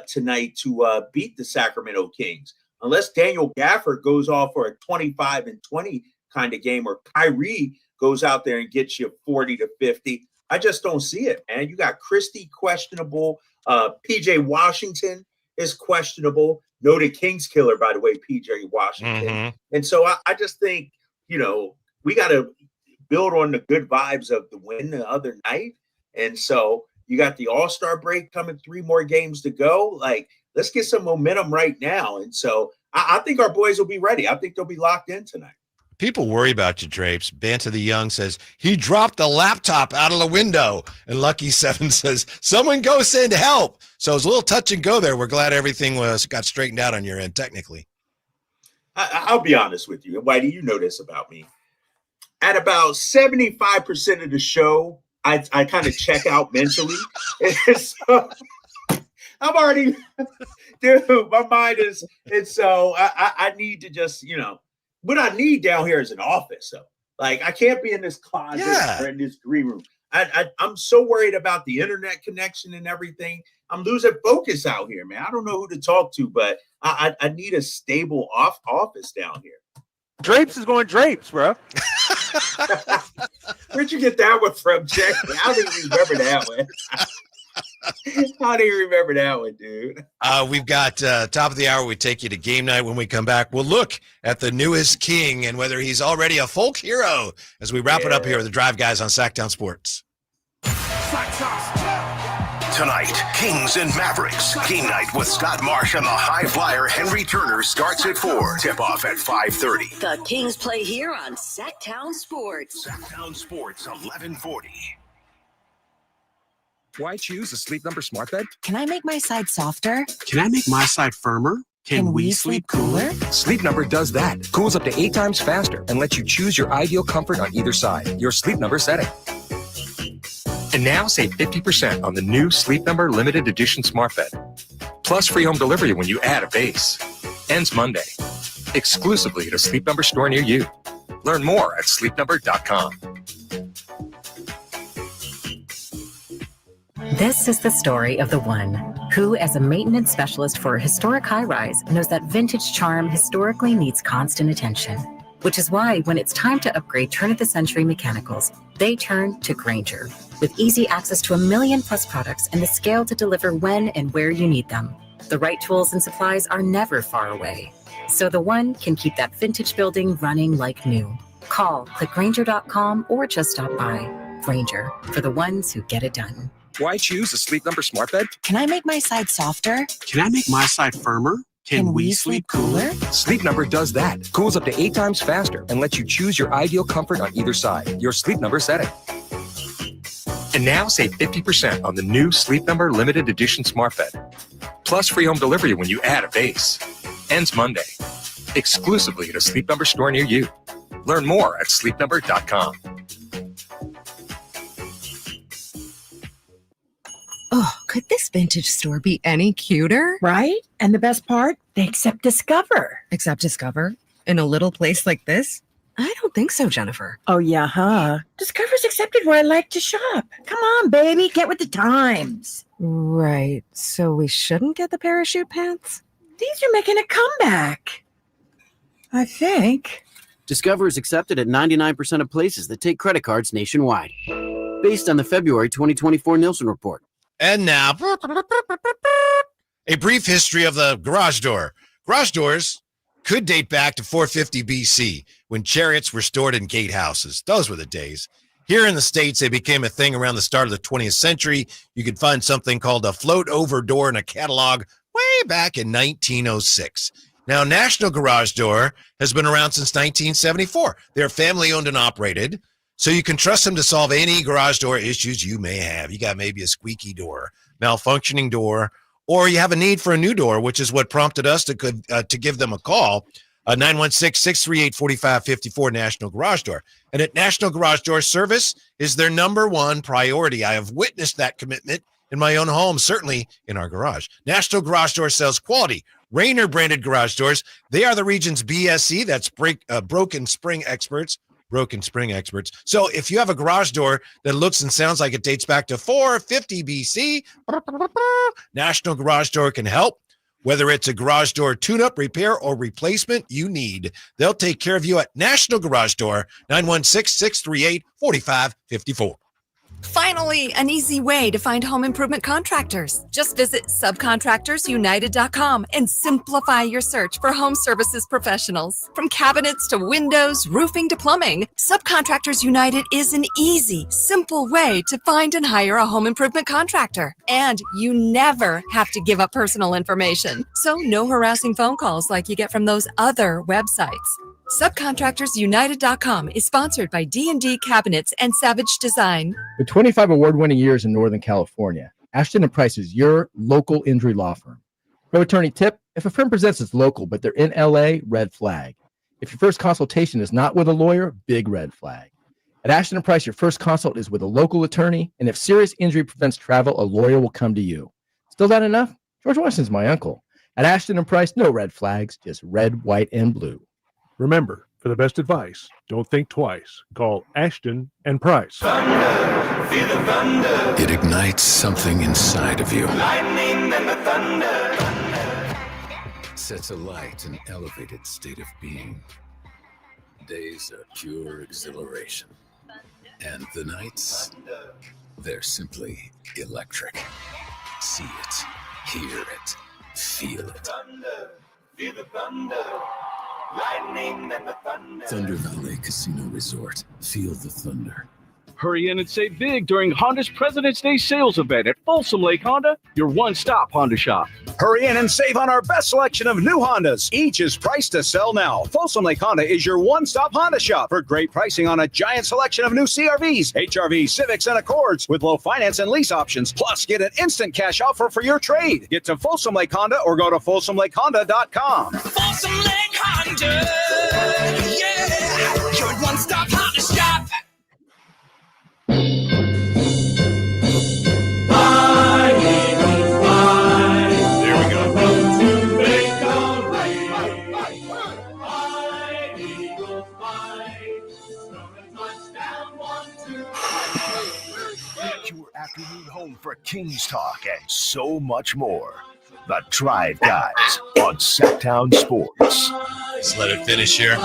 tonight to beat the Sacramento Kings. Unless Daniel Gafford goes off for a 25-20 kind of game, or Kyrie goes out there and gets you 40 to 50. I just don't see it, man. You got Christie questionable. PJ Washington is questionable. Noted Kings killer, by the way, PJ Washington. Mm-hmm. And so I just think, we got to build on the good vibes of the win the other night. And so you got the All-Star break coming, 3 more games to go. Like, let's get some momentum right now. And so I think our boys will be ready. I think they'll be locked in tonight. People worry about you, Drapes. Banta the Young says, he dropped the laptop out of the window. And Lucky 7 says, someone go send help. So it was a little touch and go there. We're glad everything got straightened out on your end, technically. I'll be honest with you. Whitey, you know this about me. At about 75% of the show, I kind of check out mentally. So I'm already, dude, my mind is, and so I need to just, what I need down here is an office. So, like, I can't be in this closet or in this green room. I'm so worried about the internet connection and everything. I'm losing focus out here, man. I don't know who to talk to, but I need a stable office down here. Drapes is going Drapes, bro. Where'd you get that one from, Jay? I don't even remember that one. How do you remember that one, dude? We've got top of the hour. We take you to game night. When we come back, we'll look at the newest king and whether he's already a folk hero as we wrap it up here with the Drive Guys on Sacktown Sports. Tonight, Kings and Mavericks. Game night with Scott Marsh and the high flyer Henry Turner starts at 4. Tip off at 5:30. The Kings play here on Sacktown Sports. Sacktown Sports 1140. Why choose a Sleep Number smart bed? Can I make my side softer? Can I make my side firmer? Can we sleep cooler? Sleep Number does that. Cools up to 8 times faster and lets you choose your ideal comfort on either side. Your Sleep Number setting. And now save 50% on the new Sleep Number limited edition smart bed. Plus free home delivery when you add a base. Ends Monday. Exclusively at a Sleep Number store near you. Learn more at sleepnumber.com. This is the story of the one who, as a maintenance specialist for a historic high-rise, knows that vintage charm historically needs constant attention. Which is why when it's time to upgrade turn-of-the-century mechanicals, they turn to Grainger. With easy access to 1 million+ products and the scale to deliver when and where you need them. The right tools and supplies are never far away. So the one can keep that vintage building running like new. Call, click Grainger.com, or just stop by. Grainger, for the ones who get it done. Why choose a Sleep Number smart bed? Can I make my side softer? Can I make my side firmer? Can we sleep cooler? Sleep Number does that. Cools up to 8 times faster and lets you choose your ideal comfort on either side. Your Sleep Number setting. And now save 50% on the new Sleep Number limited edition smart bed. Plus free home delivery when you add a base. Ends Monday. Exclusively at a Sleep Number store near you. Learn more at sleepnumber.com. Oh, could this vintage store be any cuter? Right? And the best part, they accept Discover. Accept Discover? In a little place like this? I don't think so, Jennifer. Oh, yeah, huh? Discover's accepted where I like to shop. Come on, baby, get with the times. Right. So we shouldn't get the parachute pants? These are making a comeback. I think. Discover is accepted at 99% of places that take credit cards nationwide. Based on the February 2024 Nielsen report. And now, a brief history of the garage door. Garage doors could date back to 450 BC, when chariots were stored in gatehouses. Those were the days. Here in the States, they became a thing around the start of the 20th century. You could find something called a float-over door in a catalog way back in 1906. Now, National Garage Door has been around since 1974. They're family-owned and operated, so you can trust them to solve any garage door issues you may have. You got maybe a squeaky door, malfunctioning door, or you have a need for a new door, which is what prompted us to give them a call. 916-638-4554 National Garage Door. And at National Garage Door, service is their number one priority. I have witnessed that commitment in my own home, certainly in our garage. National Garage Door sells quality Rainer branded garage doors. They are the region's BSE, that's broken spring experts. So if you have a garage door that looks and sounds like it dates back to 450 BC, National Garage Door can help. Whether it's a garage door tune-up, repair, or replacement you need, they'll take care of you at National Garage Door, 916-638-4554. Finally, an easy way to find home improvement contractors. Just visit subcontractorsunited.com and simplify your search for home services professionals. From cabinets to windows, roofing to plumbing, Subcontractors United is an easy, simple way to find and hire a home improvement contractor. And you never have to give up personal information. So no harassing phone calls like you get from those other websites. Subcontractorsunited.com is sponsored by D&D Cabinets and Savage Design. With 25 award-winning years in Northern California, Ashton & Price is your local injury law firm. Pro attorney tip: if a firm presents as local but they're in LA, red flag. If your first consultation is not with a lawyer, big red flag. At Ashton & Price, your first consult is with a local attorney, and if serious injury prevents travel, a lawyer will come to you. Still not enough? George Washington's my uncle. At Ashton & Price, no red flags, just red, white, and blue. Remember, for the best advice, don't think twice. Call Ashton and Price. Thunder, feel the thunder. It ignites something inside of you. Lightning and the thunder. Sets alight an elevated state of being. Days are pure exhilaration. And the nights, they're simply electric. See it, hear it, feel it. Thunder, feel the thunder. Lightning and the thunder. Thunder Valley Casino Resort. Feel the thunder. Hurry in and save big during Honda's President's Day sales event at Folsom Lake Honda, your one-stop Honda shop. Hurry in and save on our best selection of new Hondas. Each is priced to sell now. Folsom Lake Honda is your one-stop Honda shop for great pricing on a giant selection of new CRVs, HRVs, Civics, and Accords with low finance and lease options. Plus, get an instant cash offer for your trade. Get to Folsom Lake Honda or go to FolsomLakeHonda.com. Folsom Lake Honda, yeah, your one-stop Honda shop. Your afternoon home for Kings Talk and so much more. The Drive Guys on Sacktown Sports. Let's let it finish here.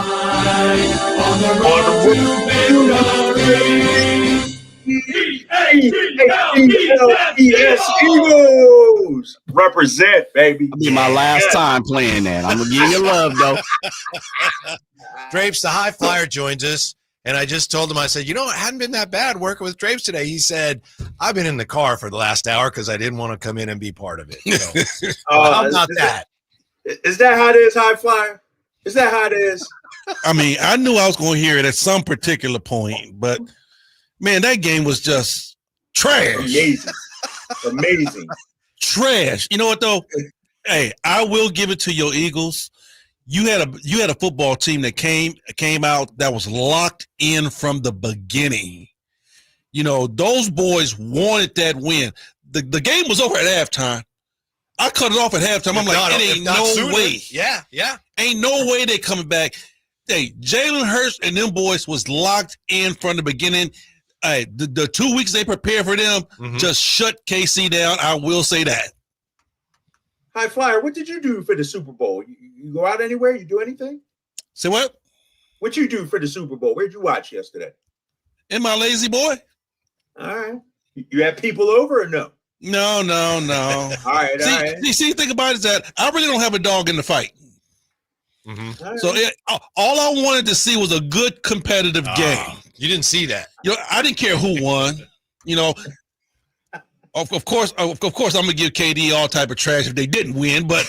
Eagles represent, baby. It'll be my last time playing that. I'm gonna give you love, though. Drapes, the high flyer, joins us. And I just told him, I said, you know, it hadn't been that bad working with Drapes today. He said, I've been in the car for the last hour because I didn't want to come in and be part of it. So, how about that? Is that how it is, high flyer? Is that how it is? I mean, I knew I was going to hear it at some particular point, but, man, that game was just trash. Amazing. Trash. You know what, though? Hey, I will give it to your Eagles. You had a football team that came out that was locked in from the beginning. You know, those boys wanted that win. The game was over at halftime. I cut it off at halftime. I'm like, it ain't no way. Yeah. Ain't no way they coming back. Hey, Jalen Hurts and them boys was locked in from the beginning. Hey, the 2 weeks they prepared for them just shut KC down. I will say that. High Flyer, what did you do for the Super Bowl? You go out anywhere? You do anything? Say what? What you do for the Super Bowl? Where'd you watch yesterday? In my lazy boy. All right. You had people over or no? No. All right. See, think about it is that I really don't have a dog in the fight. Mm-hmm. So all I wanted to see was a good competitive game. You didn't see that. I didn't care who won. Of course, I'm gonna give KD all type of trash if they didn't win, but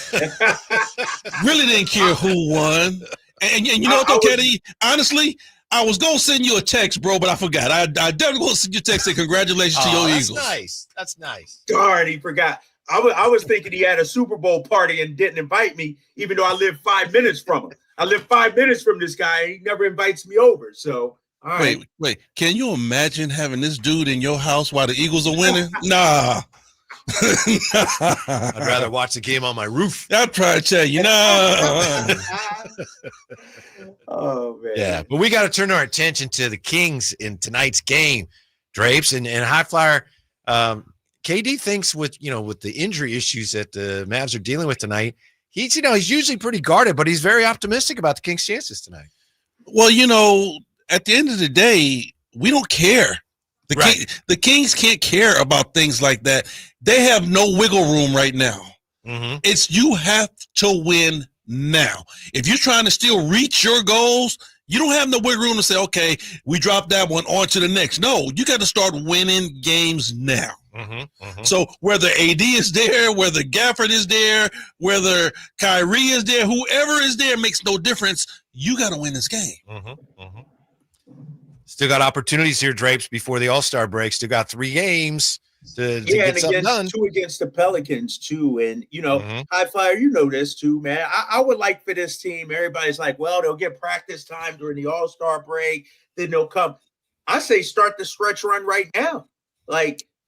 really didn't care who won. And you know what, though, KD? Honestly, I was gonna send you a text, bro, but I forgot. I definitely gonna send you a text saying congratulations to your Eagles. Nice. That's nice. Darn, he forgot. I was thinking he had a Super Bowl party and didn't invite me, even though I live 5 minutes from him. I live 5 minutes from this guy. He never invites me over. So, all right. Wait. Can you imagine having this dude in your house while the Eagles are winning? Nah. I'd rather watch the game on my roof. I'd probably tell you, no. Oh, man. Yeah, but we got to turn our attention to the Kings in tonight's game, Drapes and High Flyer. KD thinks with the injury issues that the Mavs are dealing with tonight, he's usually pretty guarded, but he's very optimistic about the Kings' chances tonight. Well, at the end of the day, we don't care. The Kings can't care about things like that. They have no wiggle room right now. Mm-hmm. It's you have to win now. If you're trying to still reach your goals, you don't have no wiggle room to say, okay, we dropped that one, on to the next. No, you got to start winning games now. So whether AD is there, whether Gafford is there, whether Kyrie is there, whoever is there makes no difference. You got to win this game. Still got opportunities here, Drapes, before the All-Star break. Still got 3 games to get something done. 2 against the Pelicans, too. And, High Flyer, this, too, man. I would like for this team, everybody's like, well, they'll get practice time during the All-Star break. Then they'll come. I say start the stretch run right now.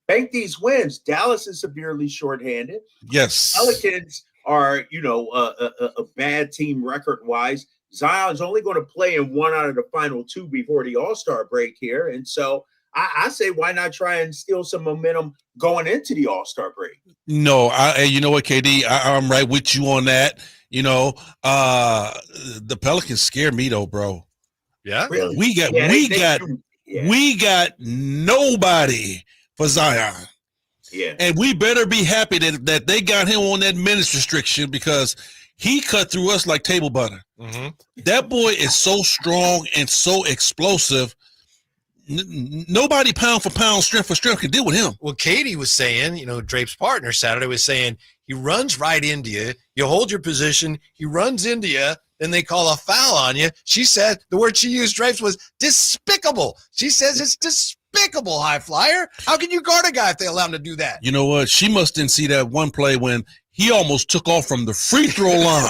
Bank these wins. Dallas is severely shorthanded. Yes. Pelicans are, a bad team record-wise. Zion's only going to play in 1 out of the final 2 before the All-Star break here. And so I say, why not try and steal some momentum going into the All-Star break? No, you know what, KD? I'm right with you on that. The Pelicans scare me though, bro. Yeah, really? We got nobody for Zion. Yeah, and we better be happy that they got him on that minutes restriction because he cut through us like table butter. That boy is so strong and so explosive. Nobody pound for pound, strength for strength can deal with him. Well, Katie was saying, Drape's partner Saturday was saying he runs right into you. You hold your position. He runs into you. Then they call a foul on you. She said the word she used, Drapes, was despicable. She says it's despicable, High Flyer. How can you guard a guy if they allow him to do that? You know what? She must didn't see that one play when he almost took off from the free throw line.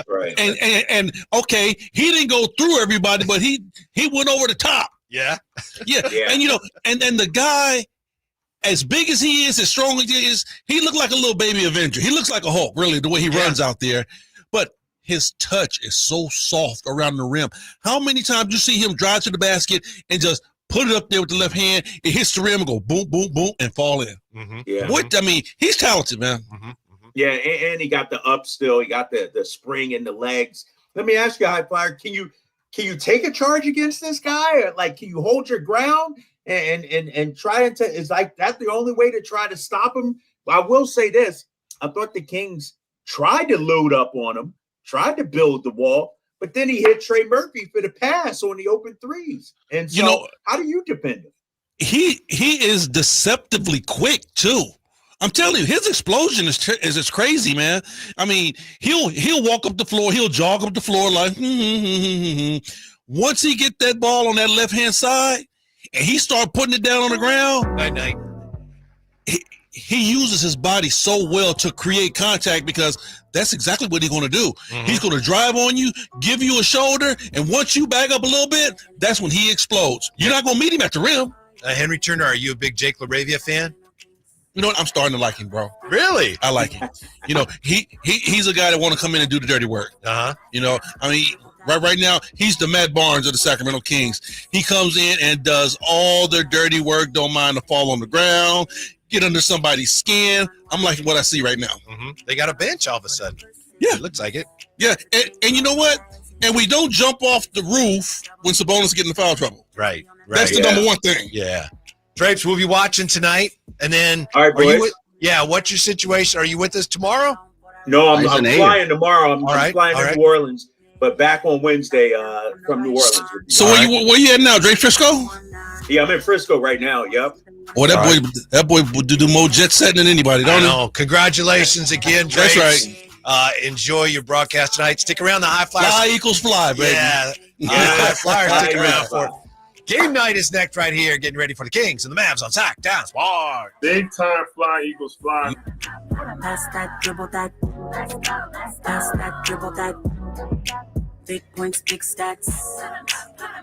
Right. And okay, he didn't go through everybody, but he went over the top. Yeah. And and the guy, as big as he is, as strong as he is, he looked like a little baby Avenger. He looks like a Hulk, really, the way he runs out there. But his touch is so soft around the rim. How many times you see him drive to the basket and just put it up there with the left hand, it hits the rim and go boom, boom, boom, and fall in. Yeah. He's talented, man. Yeah, and he got the up still. He got the spring in the legs. Let me ask you, High Flyer, can you take a charge against this guy? Or can you hold your ground and try to? Is that the only way to try to stop him? I will say this: I thought the Kings tried to load up on him, tried to build the wall, but then he hit Trey Murphy for the pass on the open threes. And so, how do you defend him? He is deceptively quick too. I'm telling you, his explosion is just crazy, man. I mean, he'll walk up the floor, he'll jog up the floor like. Once he get that ball on that left hand side, and he start putting it down on the ground. Night. He uses his body so well to create contact because that's exactly what he's going to do. He's going to drive on you, give you a shoulder, and once you back up a little bit, that's when he explodes. You're not going to meet him at the rim. Henry Turner, are you a big Jake LaRavia fan? You know what? I'm starting to like him, bro. Really? I like him. He's a guy that want to come in and do the dirty work. Right now, he's the Matt Barnes of the Sacramento Kings. He comes in and does all their dirty work, don't mind to fall on the ground, get under somebody's skin. I'm liking what I see right now. Mm-hmm. They got a bench all of a sudden. Yeah. It looks like it. Yeah, and you know what? And we don't jump off the roof when Sabonis get in foul trouble. Right. That's the number one thing. Yeah. Drapes, we'll be watching tonight. And then, all right, boys. What's your situation? Are you with us tomorrow? No, I'm flying tomorrow. I'm flying to New Orleans, but back on Wednesday from New Orleans. So where you at now, Drake Frisco? Yeah, I'm in Frisco right now. Yep. Oh, that boy would do more jet setting than anybody, don't he? No, congratulations again, Drapes. That's right. Enjoy your broadcast tonight. Stick around. The High Flyers. Fly equals fly, baby. Yeah. High Flyers. Stick around for it. Game night is next right here. Getting ready for the Kings and the Mavs on Sack Down Sport. Big time Fly Eagles fly. Pass that, dribble that. Pass that, dribble that. Big points, big stats.